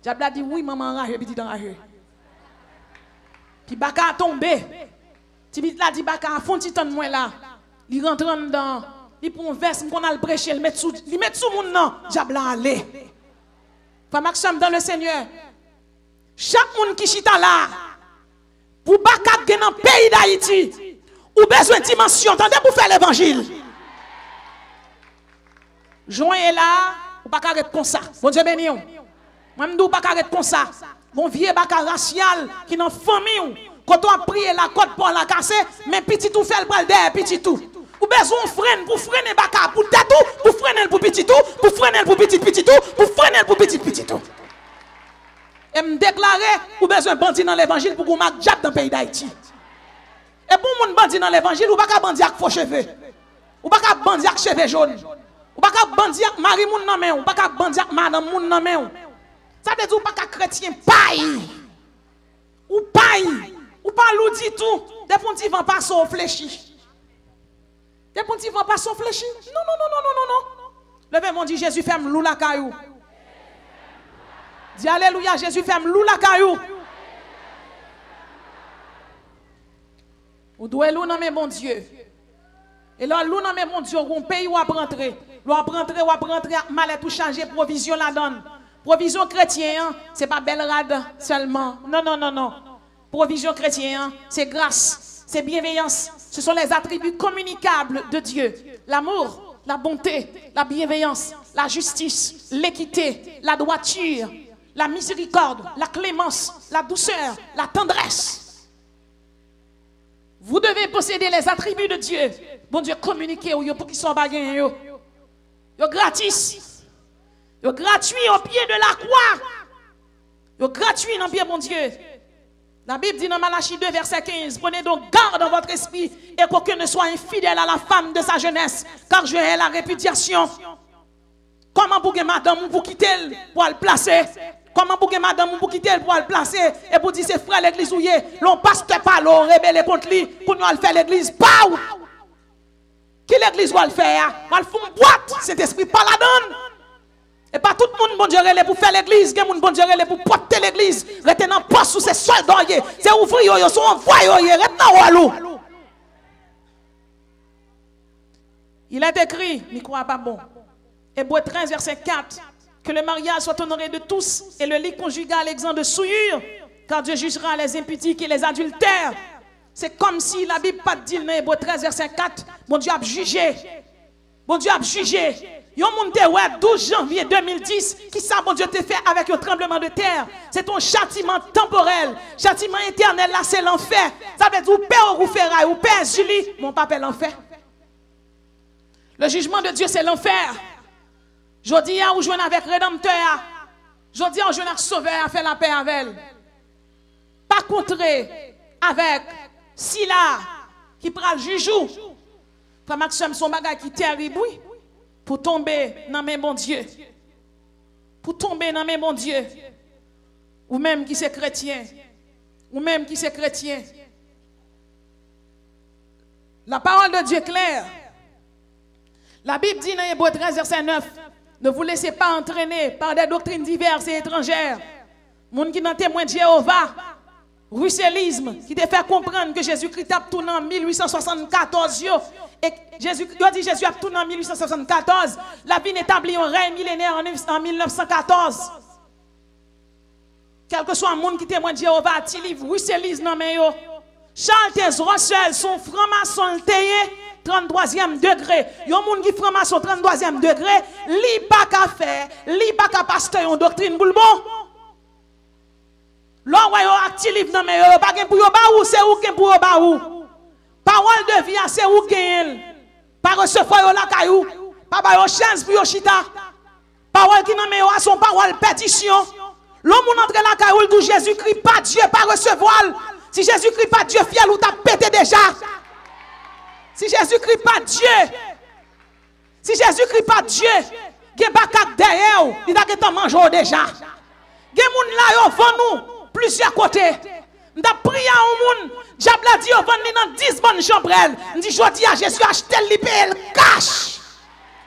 Diable a dit, oui, maman, enragé, puis il dit, enragé. Puis, Baka a tombé. Il a dit, Baka, font petit temps de moi là. Il rentre dedans. Il prend un verse, qu'on a le prêcher, il met sous mon nom. Diable a allé. Frère Maxime, dans le Seigneur. Chaque monde qui chita là. Pour Bakar qui dans le pays d'Haïti, ou besoin de dimension, attendez pour faire l'évangile. Joint est là, ou pas arrêter comme ça. Bon Dieu béni. Moi, je ne dis pas arrêter comme ça. Mon vieux Bakar racial qui dans la famille, quand on a prié la côte pour la casser, mais petit tout fait le bras derrière, petit tout. Ou besoin de freiner pour freiner Bakar, pour tatou, pour freiner pour petit tout, pour freiner pour petit tout, pour freiner pour petit tout. Et me déclarer ou besoin de bandit dans l'évangile pour qu'on marque diable dans le pays d'Haïti. Et pour mon bandit dans l'évangile, ou pas qu'à bandit avec faux cheveux. Ou pas qu'à bandit avec cheveux jaunes. Ou pas qu'à bandit avec mari moun nan men ou pas qu'à bandit avec madame moun nan men. Ça veut dire ou pas qu'à chrétien paille. Ou paille. Ou pas l'oudi tout. Des pour ti vent pas son fléchi. Des pour ti vent pas son fléchi. Non. Levez mon dit Jésus ferme lou la caillou. Dis alléluia, Jésus ferme lou la caillou. Ou doit lou dans mes bon Dieu. Et là, lou dans mes bon Dieu, on paye ou à rentrer. Ou à rentrer, mal tout changer, provision la donne. Provision chrétienne, hein, c'est pas belle rade seulement. Non. Provision chrétienne, hein, c'est grâce, c'est bienveillance. Ce sont les attributs communicables de Dieu. L'amour, la bonté, la bienveillance, la justice, l'équité, la droiture, la miséricorde, la clémence, la douceur, la tendresse. Vous devez posséder les attributs de Dieu. Bon Dieu, communiquez pour qu'ils soient bagués. Yo gratis. Yo gratuit au pied de la croix. Yo gratuit dans le pied, bon Dieu. La Bible dit dans Malachie 2, verset 15, prenez donc garde dans votre esprit et qu'aucun ne soit infidèle à la femme de sa jeunesse, car je hais la répudiation. Comment pour que madame pour quitter pour le placer? Comment pour que madame pour quitter pour le placer et pour dire c'est frère l'église où l'on pasteur pas l'on rebelle contre lui pour nous faire l'église pas ou qui l'église va le faire? Va le faire une boîte, cet esprit pas la donne. Et pas tout le monde bon Dieu pour faire l'église, il y a monde bon Dieu pour porter l'église. Rester dans poste sous ces soldats, c'est ouvriers, ils sont envoyés, rester dans walou. Il est écrit, mais crois pas bon. Hébreux 13 verset 4, que le mariage soit honoré de tous et le lit conjugal exempt de souillure, car Dieu jugera les impudiques et les adultères. C'est comme si la Bible pas dit dans Hébreux 13 verset 4, bon Dieu a jugé. Bon Dieu a jugé. Yon moun te wè 12 janvier 2010, qui ça bon Dieu te fait avec un tremblement de terre? C'est un châtiment temporel. Châtiment éternel là c'est l'enfer. Ça veut dire ou père ou ferraille ou père Julie, mon papa l'enfer. Le jugement de Dieu c'est l'enfer. Jodi a ou joine avec rédempteur. Jodi a ou joine avec sauveur a fait la paix avec elle. Pas contrer avec Sila qui prend le jujou. Frère Maxime son bagage qui terrible oui. Pour tomber dans mes bon Dieu. Pour tomber dans mes bon Dieu. Ou même qui c'est chrétien. Ou même qui c'est chrétien. La parole de Dieu est claire. La Bible dit dans Hébreux 13 verset 9, ne vous laissez pas entraîner par des doctrines diverses et étrangères. Moun qui n'ont témoin de Jéhovah, russellisme, qui te fait comprendre que Jésus-Christ a tourné en 1874. Et Jésus a tourné en 1874. La vie établit un règne millénaire en 1914. Quel que soit le monde qui témoigne de Jéhovah, ti livre russellisme dans mes yo. Charles Tez Russell, son franc-maçon tayé 33e degré. Yon moun qui franc-maçon 33e degré, li pas qu'à faire, li pas qu'à passer une doctrine pour le bon. L'on voit yon actif dans mes yo, pas gen pour yo ba ou, c'est ou gen pour yo ba ou. Parole de vie, c'est ou gen. Pas recevoir yo la kayou, pas ba yo chance pour yo chita. Parole qui nan me yo son parole pétition. L'homme entre la kayou d'où Jésus-Christ pas Dieu, pas recevoir. Si Jésus-Christ pas Dieu, fiel ou t'a pété déjà. Si Jésus-Christ pas Dieu, si Jésus-Christ pas Dieu, gen bakak derrière, il t'a qu'à manger déjà. Gen moun la yo vend nous plusieurs côtés. M'ta prié à un moun, diable a dit yo vend dans 10 bonnes chambrelles. M'di jodi a Jésus acheté li paye le cash.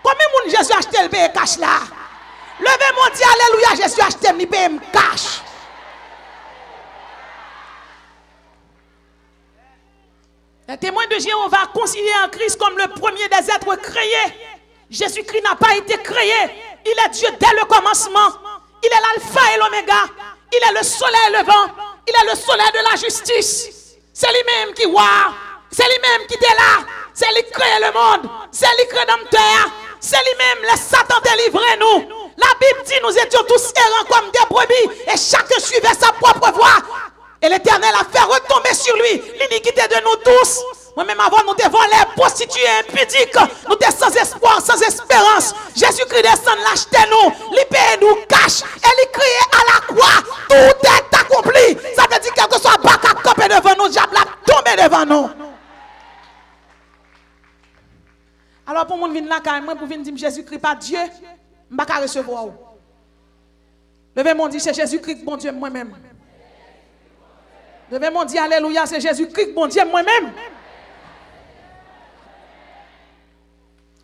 Combien moun Jésus acheté le paye cash là? Levez mon Dieu, alléluia, Jésus acheté li paye le cash. Les témoins de Jéhovah considèrent en Christ comme le premier des êtres créés. Jésus-Christ n'a pas été créé. Il est Dieu dès le commencement. Il est l'alpha et l'oméga. Il est le soleil levant. Il est le soleil de la justice. C'est lui-même qui voit. C'est lui-même qui est là. C'est lui qui crée le monde. C'est lui qui crée terre. C'est lui-même, le Satan délivrer nous. La Bible dit nous étions tous errants comme des brebis et chacun suivait sa propre voie. Et l'Éternel a fait retomber sur lui l'iniquité de nous tous. Moi-même avant nous te volés, prostitués, impudiques, nous te sans espoir, sans espérance. Jésus-Christ descend, l'acheter nous, lui paye nous cash, et lui crier à la croix, tout est accompli. Ça veut dire quelque soit bac à camper devant nous, diable a tombé devant nous. Alors pour moi venir là quand moi pour venir dire Jésus-Christ pas Dieu, je ne vais pas recevoir. Levez mon dit c'est Jésus-Christ bon Dieu moi-même. Levez mon dit alléluia c'est Jésus-Christ bon Dieu moi-même.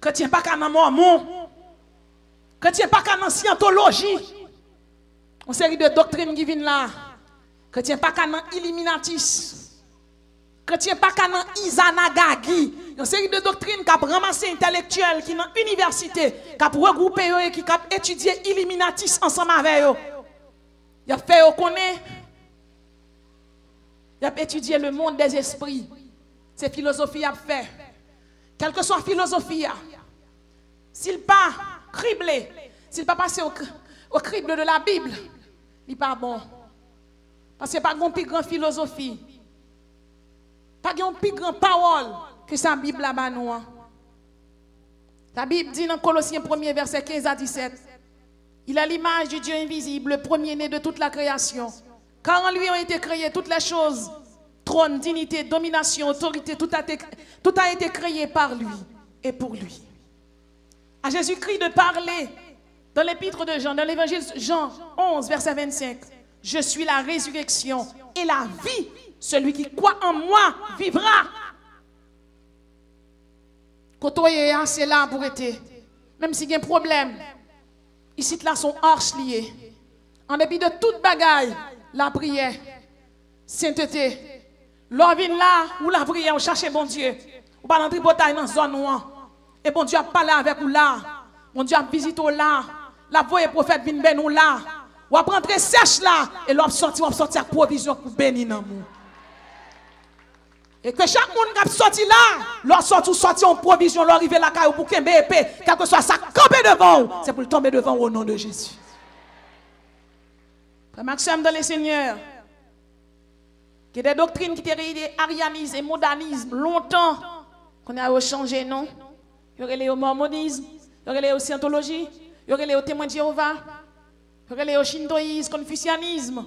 Chrétien pas qu'à mormon. Chrétien pas qu'à scientologie. Une série de doctrines qui viennent là. Chrétien pas qu'à illuminatis. Chrétien pas qu'à Izanagagi. Une série de doctrines qui a ramassé intellectuels qui dans l'université, qui a regroupé et qui a étudié illuminatis ensemble avec eux. Il a fait connaître. Il a étudié le monde des esprits. C'est philosophie a fait. Quelle que soit la philosophie, s'il pas criblé, s'il pas passé au crible de la Bible, il n'est pas bon. Parce qu'il n'y a pas de plus grande philosophie. Pas de plus grande parole que sa Bible là-bas. La Bible dit dans Colossiens 1er verset 15 à 17, il a l'image du Dieu invisible, le premier-né de toute la création. Car en lui ont été créées toutes les choses. Trône, dignité, domination, autorité, tout a été créé par lui et pour lui. À Jésus-Christ de parler dans l'épître de Jean, dans l'évangile Jean 11, verset 25. Je suis la résurrection et la vie. Celui qui croit en moi vivra. Quand on est assez là pour être, même s'il y a un problème, ici là sont arches liées. En dépit de toute bagaille, la prière, sainteté, l'on vient là où la prière, on cherche bon Dieu. On va dans la bataille dans la zone où. Et bon Dieu a parlé avec vous là. Bon Dieu a visité là. La voix et prophète vient ben nous là. Ou après entrer sèche là. Et l'on sorti avec provision pour bénir dans nous. Et que chaque monde qui a sorti là, l'on sorti en provision, l'on arrive là pour qu'il épée. Quel que soit ça, camper devant vous. C'est pour le tomber devant vous au nom de Jésus. Frère Maxime dans les seigneurs. Il y a des doctrines qui étaient réunies, arianisme et modernisme, longtemps, qu'on a changé, non? Il y aurait les mormonisme, il y aurait les scientologie, il y aurait les témoins de Jéhovah, il y aurait les shintoïsme, confucianisme.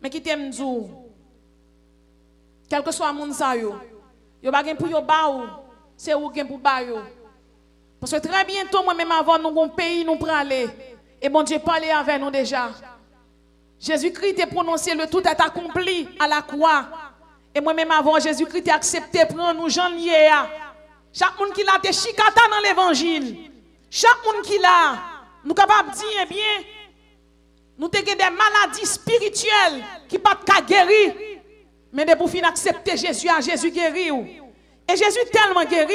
Mais qui t'aime dire, quel que soit le monde, il n'y a pas pour yo baou, c'est où gen pour baou. Parce que très bientôt, moi-même avant, nous avons un pays, nous prenons aller. Et bon Dieu parlait avec nous déjà. Jésus-Christ a prononcé le tout est accompli à la croix. Et moi-même avant, Jésus-Christ a accepté de prendre nous gens liés. Chaque monde qui l'a été chicata dans l'évangile. Chaque monde qui l'a, nous sommes capables de dire, eh bien, nous avons des maladies spirituelles qui ne peuvent pas guérir. Mais de pour finir accepter Jésus, Jésus guérit. Et Jésus tellement guéri,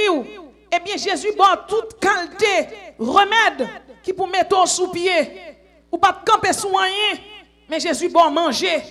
eh bien Jésus bon toute qualité, remède qui pour mettre sous pied. Ou pas camper sous rien. Mais Jésus bon manger.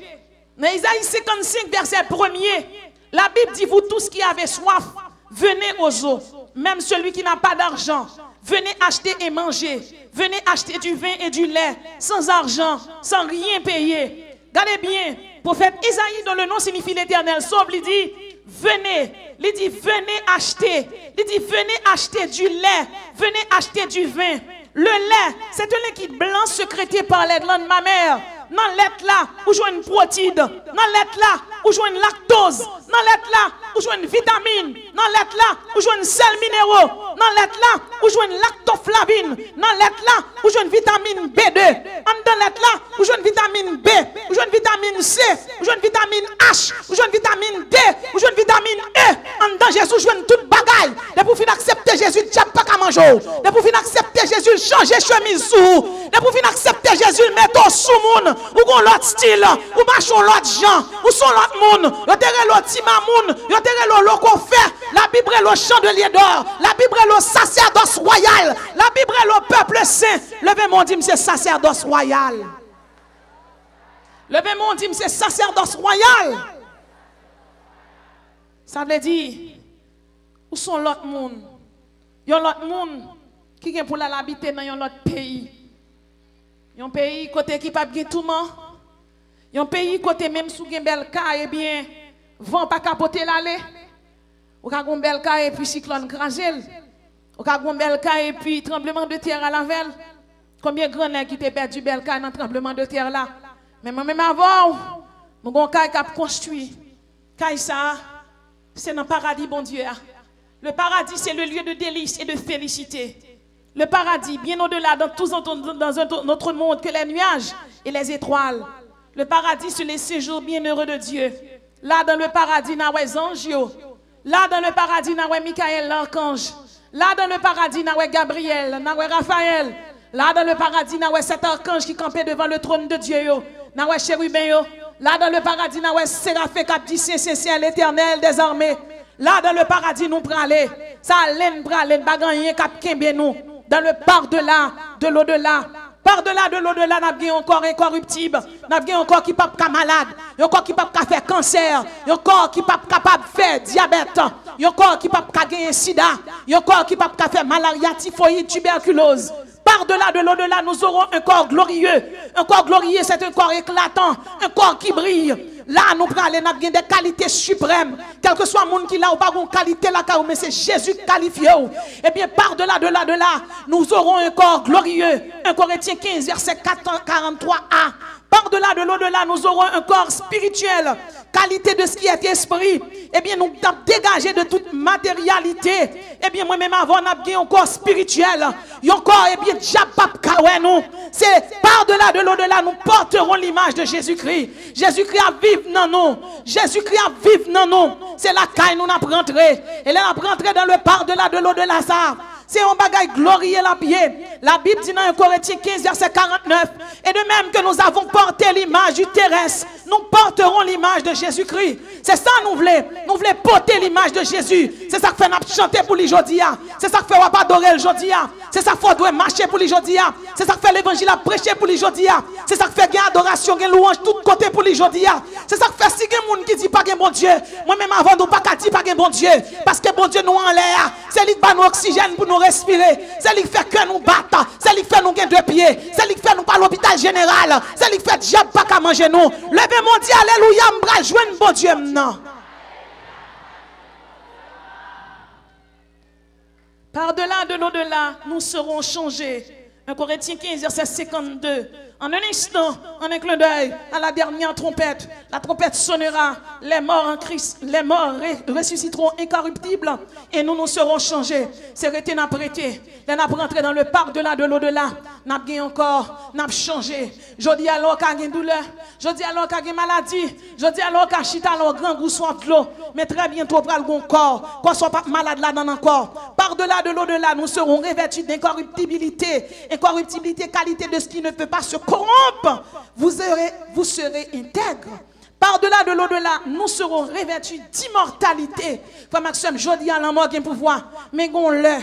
Dans Isaïe 55, verset 1er, la Bible dit, vous tous qui avez soif, venez aux eaux. Même celui qui n'a pas d'argent, venez acheter et manger. Venez acheter du vin et du lait, sans argent, sans rien payer. Regardez bien, prophète Isaïe, dont le nom signifie l'Éternel sauve, il dit, venez. Il dit, venez acheter. Il dit, venez acheter du lait. Venez acheter du vin. Le lait, c'est un liquide blanc sécrété par les glandes mammaires. Dans l'être là, où joue une protéine. Dans l'être là, où joue une lactose. Dans l'être là, où joue une vitamine. Dans l'être là, où joue une sel minéraux. Dans l'être là, où joue une lactoflavine. Dans l'être là, où joue une vitamine B2. Dans l'être là, où joue une vitamine B. Où joue une vitamine C. Où joue une vitamine H. Où joue une vitamine D. Où joue une vitamine E. Dans Jésus, joue une toute bagaille. Et pour finir accepter Jésus, tu n'as pas qu'à manger. Et pour finir accepter Jésus, changer chemise sous. Et pour finir accepter Jésus, mettre sous monde. Ou gon l'autre style, ou marchons l'autre gens, ou sont l'autre monde, ou terre l'autre timamoun, ou terre l'autre qu'on fait, la Bible est le champ de lier d'or, la Bible est le sacerdoce royal, la Bible est le peuple saint. Levez mon dit, c'est sacerdoce royal. Levez mon dit, c'est sacerdoce royal. Ça veut dire, où sont l'autre monde? Il y a l'autre monde qui vient pour l'habiter dans l'autre pays. Un pays côté qui pas bien tout le monde. Un pays côté même sous un bel cas, eh bien, vent pas capoter l'aller. Ou ka un bel cas et puis cyclone crasel. Ou ka un bel cas et puis tremblement de terre à la veille. Combien de grands qui t'ont perdu bel cas dans tremblement de terre là. Mais même avant, mon bon cas qui a construit. Kai ça, c'est dans le paradis bon Dieu. Le paradis c'est le lieu de délice et de félicité. Le paradis, bien au-delà, dans notre monde, que les nuages et les étoiles. Le paradis, c'est les séjours bienheureux de Dieu. Là, dans le paradis, nous avons les anges. Là, dans le paradis, nous avons Michael, l'archange. Là, dans le paradis, nous avons Gabriel, nous avons Raphaël. Là, dans le paradis, nous avons cet archange qui campait devant le trône de Dieu. Nous avons chérubin. Là, dans le paradis, nous avons Séraphé qui dit c'est l'Éternel des armées. Là, dans le paradis, nous prenons. Ça, l'en pralène, bagayen, cap kembe nous. Dans le par-delà, de l'au-delà. Par-delà, de l'au-delà, nous avons un corps incorruptible. Nous avons un corps qui n'est pas malade. Un corps qui n'est pas faire cancer. Un corps qui n'est pas capable de faire diabète. Un corps qui n'est pas capable de faire sida. Un corps qui n'est pas capable de faire malaria, typhoïde, tuberculose. Par-delà, de l'au-delà, nous aurons un corps glorieux. Un corps glorieux, c'est un corps éclatant. Un corps qui brille. Là, nous prenons des qualités suprêmes. Quel que soit le monde qui l'a ou pas une qualité là, mais c'est Jésus qui qualifie. Et bien, par-delà, de là, nous aurons un corps glorieux. 1 Corinthiens 15, verset 43a. Par-delà de l'au-delà, nous aurons un corps spirituel, qualité de ce qui est esprit. Eh bien, nous avons dégagé de toute matérialité. Eh bien, moi-même, avant, on a un corps spirituel. Un corps, eh bien, nous. C'est par-delà de l'au-delà, nous porterons l'image de Jésus-Christ. Jésus-Christ a vivre dans nous. Jésus-Christ a vivre dans nous. C'est la caille nous avons rentré. Et là, nous avons rentré dans le par-delà de l'au-delà, ça. C'est un bagage glorieux la pied. La Bible dit dans 1 Corinthiens 15, verset 49. Et de même que nous avons porté l'image du terrestre, nous porterons l'image de Jésus-Christ. C'est ça nous voulons. Nous voulons porter l'image de Jésus. C'est ça que fait nous chanter pour lui aujourd'hui. C'est ça que fait nous adorer aujourd'hui. C'est ça que fait nous marcher pour lui aujourd'hui. C'est ça que fait l'évangile à prêcher pour lui aujourd'hui. C'est ça que fait gagner adoration, gagner louange tout côté pour lui aujourd'hui. C'est ça que fait si quelqu'un qui dit pas que bon Dieu. Moi-même avant nous pas qu'à dire pas que bon Dieu. Parce que bon Dieu nous en l'air. C'est lui qui bat nous oxygène pour nous respirer. C'est lui qui fait que nous battre. C'est lui qui fait nous gagner deux pieds. C'est lui qui fait nous pas l'hôpital général. C'est lui qui fait diable pas qu'à manger nous. Levez mon Dieu, alléluia, m'bral joindre bon Dieu maintenant. Par-delà de l'au-delà, nous serons changés. 1 Corinthiens 15, verset 52. En un instant, en un clin d'œil, à la dernière trompette, la trompette sonnera, les morts en Christ, les morts ressusciteront incorruptibles et nous serons changés. C'est resté n'a prêté. Là, n'a rentré dans le par-delà de l'au-delà. N'a gagné encore, n'a changé. Je dis alors qu'il y a une douleur, je dis alors qu'il y a une maladie, je dis alors qu'il y a chita alors grand goût soif de l'eau. Mais très bientôt, pour le corps, qu'on soit pas malade là dans le corps. Par-delà de l'au-delà, nous serons revêtus d'incorruptibilité. Incorruptibilité, qualité de ce qui ne peut pas se corrompre. Vous serez intègre. Par-delà de l'au-delà, nous serons revêtus d'immortalité. Frère Maxime, je dis à la mort qui a pouvoir, mais qu'on l'est.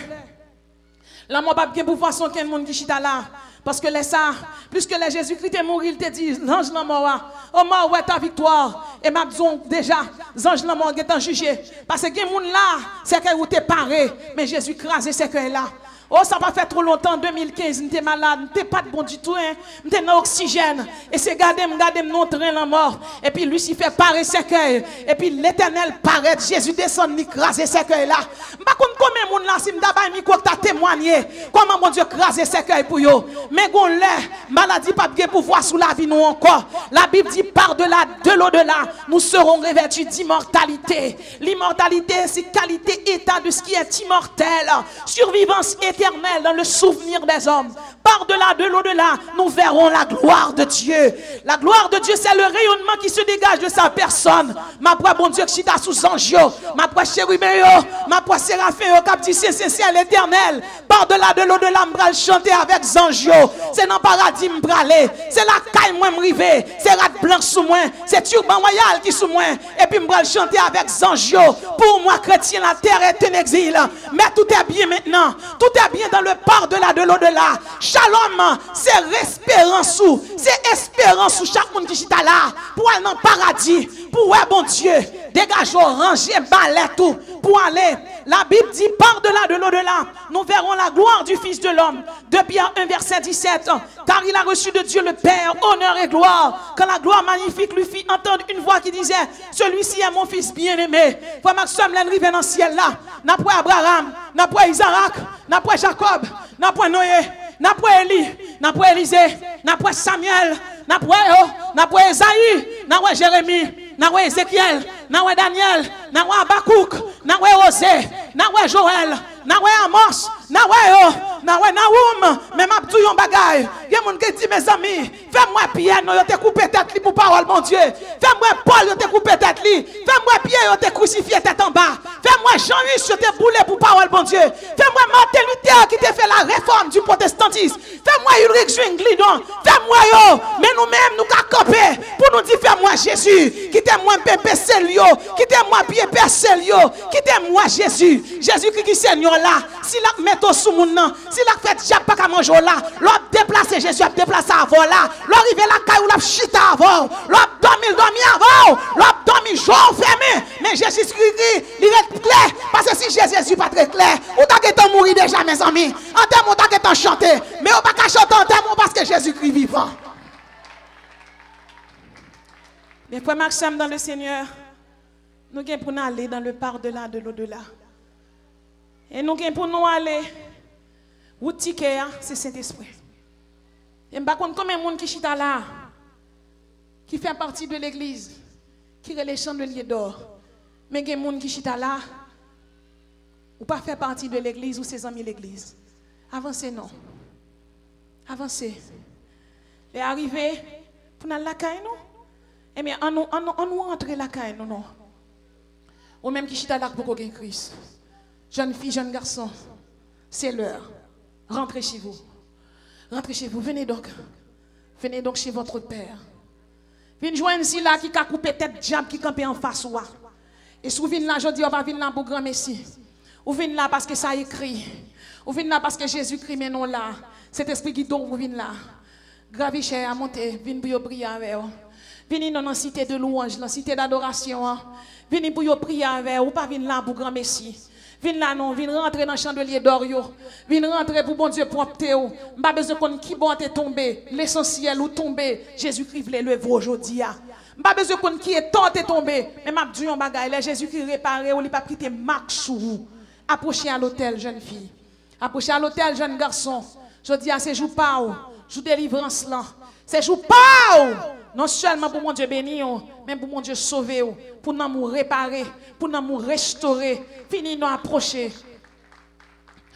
La mort n'a pas pouvoir sans qu'un monde qui chita là. Parce que les ça, plus que les Jésus-Christ est mort, il te dit, l'ange la mort, oh mort, ouais ta victoire. Et m'a dit déjà, l'ange la mort est en jugé. Parce que les gens là, c'est que vous t'es paré, mais Jésus crasé, c'est que là. Oh, ça va faire trop longtemps, 2015, j'étais malade, j'étais pas de bon du tout, j'étais dans l'oxygène. Et c'est garder mon train la mort. Et puis Lucifer paraît cercueil. Et puis l'éternel paraît, Jésus descend, il crase cercueil là. Par contre, combien de monde là, si m'daba micro t'a témoigné, comment mon Dieu crase cercueil pour yo. Mais gon l'est, maladie pas de pouvoir sous la vie nous encore. La Bible dit par-delà, de l'au-delà, nous serons revêtus d'immortalité. L'immortalité, c'est qualité, état de ce qui est immortel. Survivance éternelle dans le souvenir des hommes. Par-delà, de l'au-delà, nous verrons la gloire de Dieu. La gloire de Dieu, c'est le rayonnement qui se dégage de sa personne. Ma foi, bon Dieu, qui est sous ange, ma foi, chérubin, ma foi, séraphin, cap dit c'est l'éternel. Par-delà, de l'au-delà, m'bral chanter avec ange. C'est dans le paradis m'braler. C'est la caille moi m'river. C'est rat blanc sous moi. C'est turban royal qui sous moi. Et puis m'bral chanter avec ange. Pour moi, chrétien, la terre est un exil. Mais tout est bien maintenant. Tout est bien dans le par-delà de l'au-delà. Shalom, c'est espérance. C'est espérance chaque monde qui est là. Pour aller dans le paradis. Pour ouais, bon Dieu. Dégageons, ranger, balai tout. Pour aller. La Bible dit par-delà de l'au-delà. Nous verrons la gloire du Fils de l'homme. 2 Pierre 1, verset 17. Car il a reçu de Dieu le Père honneur et gloire. Quand la gloire magnifique lui fit entendre une voix qui disait, celui-ci est mon Fils bien-aimé. Frère Maxime, l'enrivé dans le ciel là. N'a pas Abraham, n'a pas Isaac, n'a pas Jacob, n'a pas Noé, n'a pas Élie, n'a pas Élisée, n'a pas Samuel, n'a pas Esaïe, n'a pas Jérémie, n'a pas Ézéchiel, n'a pas Daniel, n'a pas Habakkuk, n'a pas Osée, n'a pas Joël, n'a pas Amos, n'a pas Naoum, même Abdou yon bagay. Il y a moun qui dit mes amis, fais-moi Pierre, non, yo te coupé tête pour parole mon Dieu. Fais-moi Paul, yo te coupé tête li. Fais-moi Pierre, yo te crucifié tête en bas. Fais-moi Jean-Yves, yo te boulé pour parole mon Dieu. Fais-moi Martin Luther qui te fait la réforme du protestantisme. Fais-moi Ulrich Zwingli, fais-moi yo, mais nous-mêmes nous ka camper pour nous dire fais-moi Jésus, qui t'aime moi pépé Célio, qui t'aime moi pied père Célio, qui t'aime moi Jésus. Jésus qui Seigneur là, si la met au sous mon nom, si la fait diable pas qu'à manger là, l'op déplacer Jésus a déplacé avant là, l'arrivé la caille ou la chita avant, l'op dormi avant, l'op dormi jour fermé, mais Jésus Christ il est clair parce que si Jésus pas très clair, ou t'as mourir déjà mes amis, en termes t'as chanter, mais on pas qu'à chanter en termes parce que Jésus Christ vivant. Mais frère Maxime dans le Seigneur, nous sommes pour nous aller dans le par-delà de l'au-delà. Et nous sommes pour nous aller, où ticket, c'est Saint-Esprit. Et je ne sais pas combien de monde qui chita là. qui fait partie de l'église, qui est les chandeliers d'or. Mais il y a des gens qui sont là, ou pas faire partie de l'église ou ses amis de l'église. Avancez, non. Avancez. Et arrivez pour nous la caille, non? Eh bien, on nous entre la caille, non? Ou même qui sont là pour qu'on Christ. Jeune fille, jeune garçon, c'est l'heure. Rentrez chez vous. Rentrez chez vous. Venez donc. Venez donc chez votre père. Venez joindre ici là qui a coupé tête diable qui campait en face ou. Et si vous venez là, je dis, on va venir là pour grand Messie. Ou venez là parce que ça écrit. Ou venez là parce que Jésus-Christ mais non là. Cet esprit qui dort, vous venez là. Gravicher à monter, venez pour prier avec vous. Venez dans la cité de louange, dans la cité d'adoration. Venez pour prier avec vous, pas venir là pour grand Messie. Venez là non, venez rentrer dans le chandelier d'or. Venez rentrer pour bon Dieu prompter. Pas besoin qu'on qui bon est tombé, l'essentiel ou tombé. Jésus-Christ voulait lever aujourd'hui. Pas besoin qu'on qui est tant est tombé. Mais m'a dit un bagage, Jésus-Christ réparé ou il pas quitter marche sur vous. Approchez à l'hôtel jeune fille. Approchez à l'hôtel jeune garçon. Je dis à ces jours pas jour délivrance là. Ces jours pas non seulement pour mon Dieu bénir, mais pour mon Dieu sauver, pour nous réparer, pour nous restaurer. Fini nous approcher.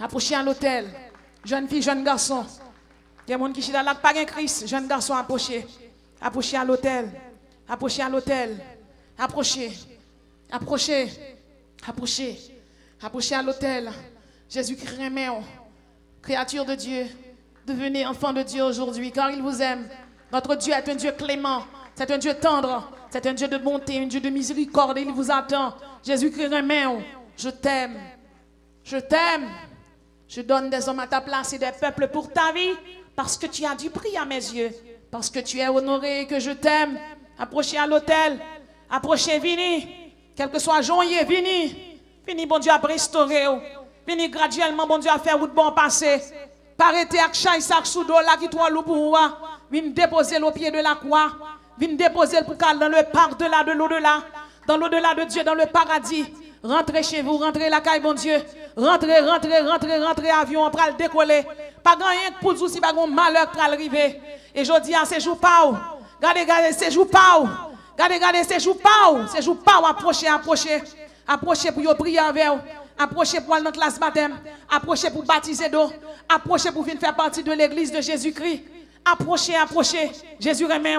Approcher à l'hôtel. Jeune fille, jeune garçon. Il y a des gens qui sont là, pas de Christ. Jeune garçon, approcher. Approcher à l'hôtel. Approcher à l'hôtel. Approcher. Approcher. Approcher. Approcher à l'hôtel. Jésus-Christ remet, créature de Dieu. Devenez enfant de Dieu aujourd'hui, car il vous aime. Notre Dieu est un Dieu clément, c'est un Dieu tendre, c'est un Dieu de bonté, un Dieu de miséricorde, et il vous attend. Jésus-Christ remet, je t'aime, je t'aime. Je donne des hommes à ta place et des peuples pour ta vie, parce que tu as du prix à mes yeux, parce que tu es honoré et que je t'aime. Approchez à l'hôtel, approchez, venez, quel que soit joyeux, venez, venez, bon Dieu, à restaurer, venez graduellement, bon Dieu, à faire route bon passé. Parrez-vous avec chaque sac sous dos là qui toi loup pour moi. Viens déposer le pied de la croix. Viens déposer le poucal dans le par-delà de l'au-delà. Dans l'au-delà de Dieu, dans le paradis. Rentrez chez vous, rentrez la caille, bon Dieu. Rentrez, avion, on va le décoller. Pas grand rien pour vous si pas grand malheur pour arriver. Et je dis à ces jours pas. Regardez, ces jours pas. Regardez, ces jours pas. Ces jours pas, approchez. Approchez pour prier avec vous. Approchez pour aller dans la classe baptême. Approchez pour baptiser d'eau. Approchez pour venir faire partie de l'église de Jésus-Christ. Approchez. Jésus remet.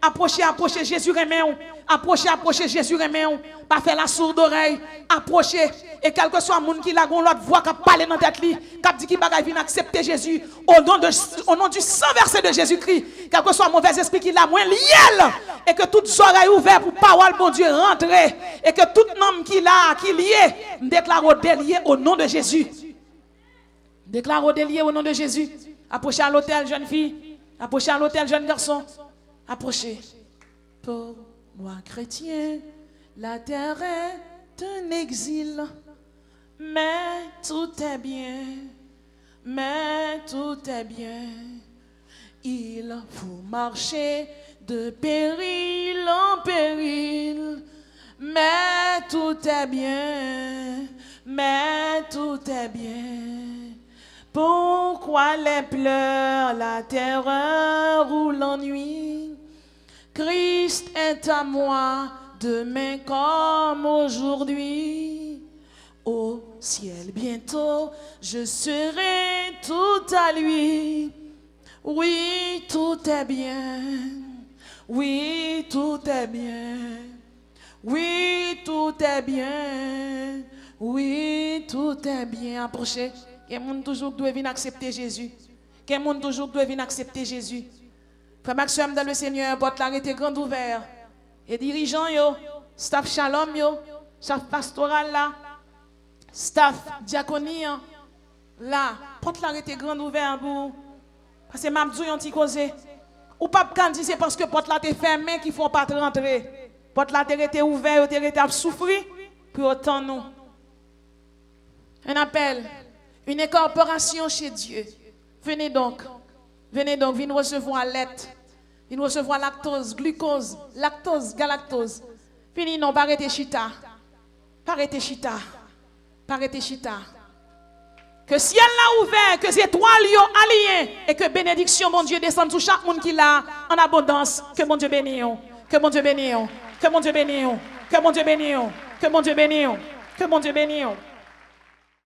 Approchez, Jésus remet. Approchez, Jésus remet. Pas faire la sourde oreille. Approchez. Et quel que soit le monde qui a l'autre voix qui parle dans tête, qui dit qu'il va venir accepter Jésus au nom du sang versé de Jésus-Christ. Quel que soit le mauvais esprit qui l'a moins lié. Et que toutes les oreilles ouvertes pour parole, bon Dieu, rentrer. Et que tout homme qui est lié, déclare au délié au nom de Jésus. Déclare au délié au nom de Jésus. Approchez à l'hôtel, jeune fille. Approchez à l'hôtel, jeune garçon. Approchez. Pour moi, chrétien, la terre est un exil. Mais tout est bien. Il faut marcher de péril en péril. Mais tout est bien. Pourquoi les pleurs, la terreur ou l'ennui? Christ est à moi, demain comme aujourd'hui. Au ciel bientôt, je serai tout à lui. Oui, tout est bien. Oui, tout est bien. Oui, tout est bien. Oui, tout est bien. Approchez. Quelqu'un toujours doit venir accepter Jésus. Quelqu'un toujours doit venir accepter Jésus. Frère Maxime dans le Seigneur, porte l'arrêté grande ouvert. Et dirigeants, staff shalom, staff pastoral là, staff diaconie là, porte l'arrêté grande ouvert pour. Parce que m'a dit un petit causé. Ou pas candidat, c'est parce que porte là t'es fermé qu'il faut pas te rentrer. Porte là t'es ouvert, t'es à souffrir pour autant nous. Un appel, une incorporation chez Dieu. Venez donc, venez recevoir lait, venez recevoir lactose, glucose, galactose. Venez non, arrêtez chita. Que ciel l'a ouvert, que les étoiles sont alliées et que bénédiction, mon Dieu, descende sur chaque monde qui l'a en abondance. Que mon Dieu bénisse. Que mon Dieu bénisse. Que mon Dieu bénisse. Que mon Dieu bénisse. Que mon Dieu bénisse. Que mon Dieu bénisse.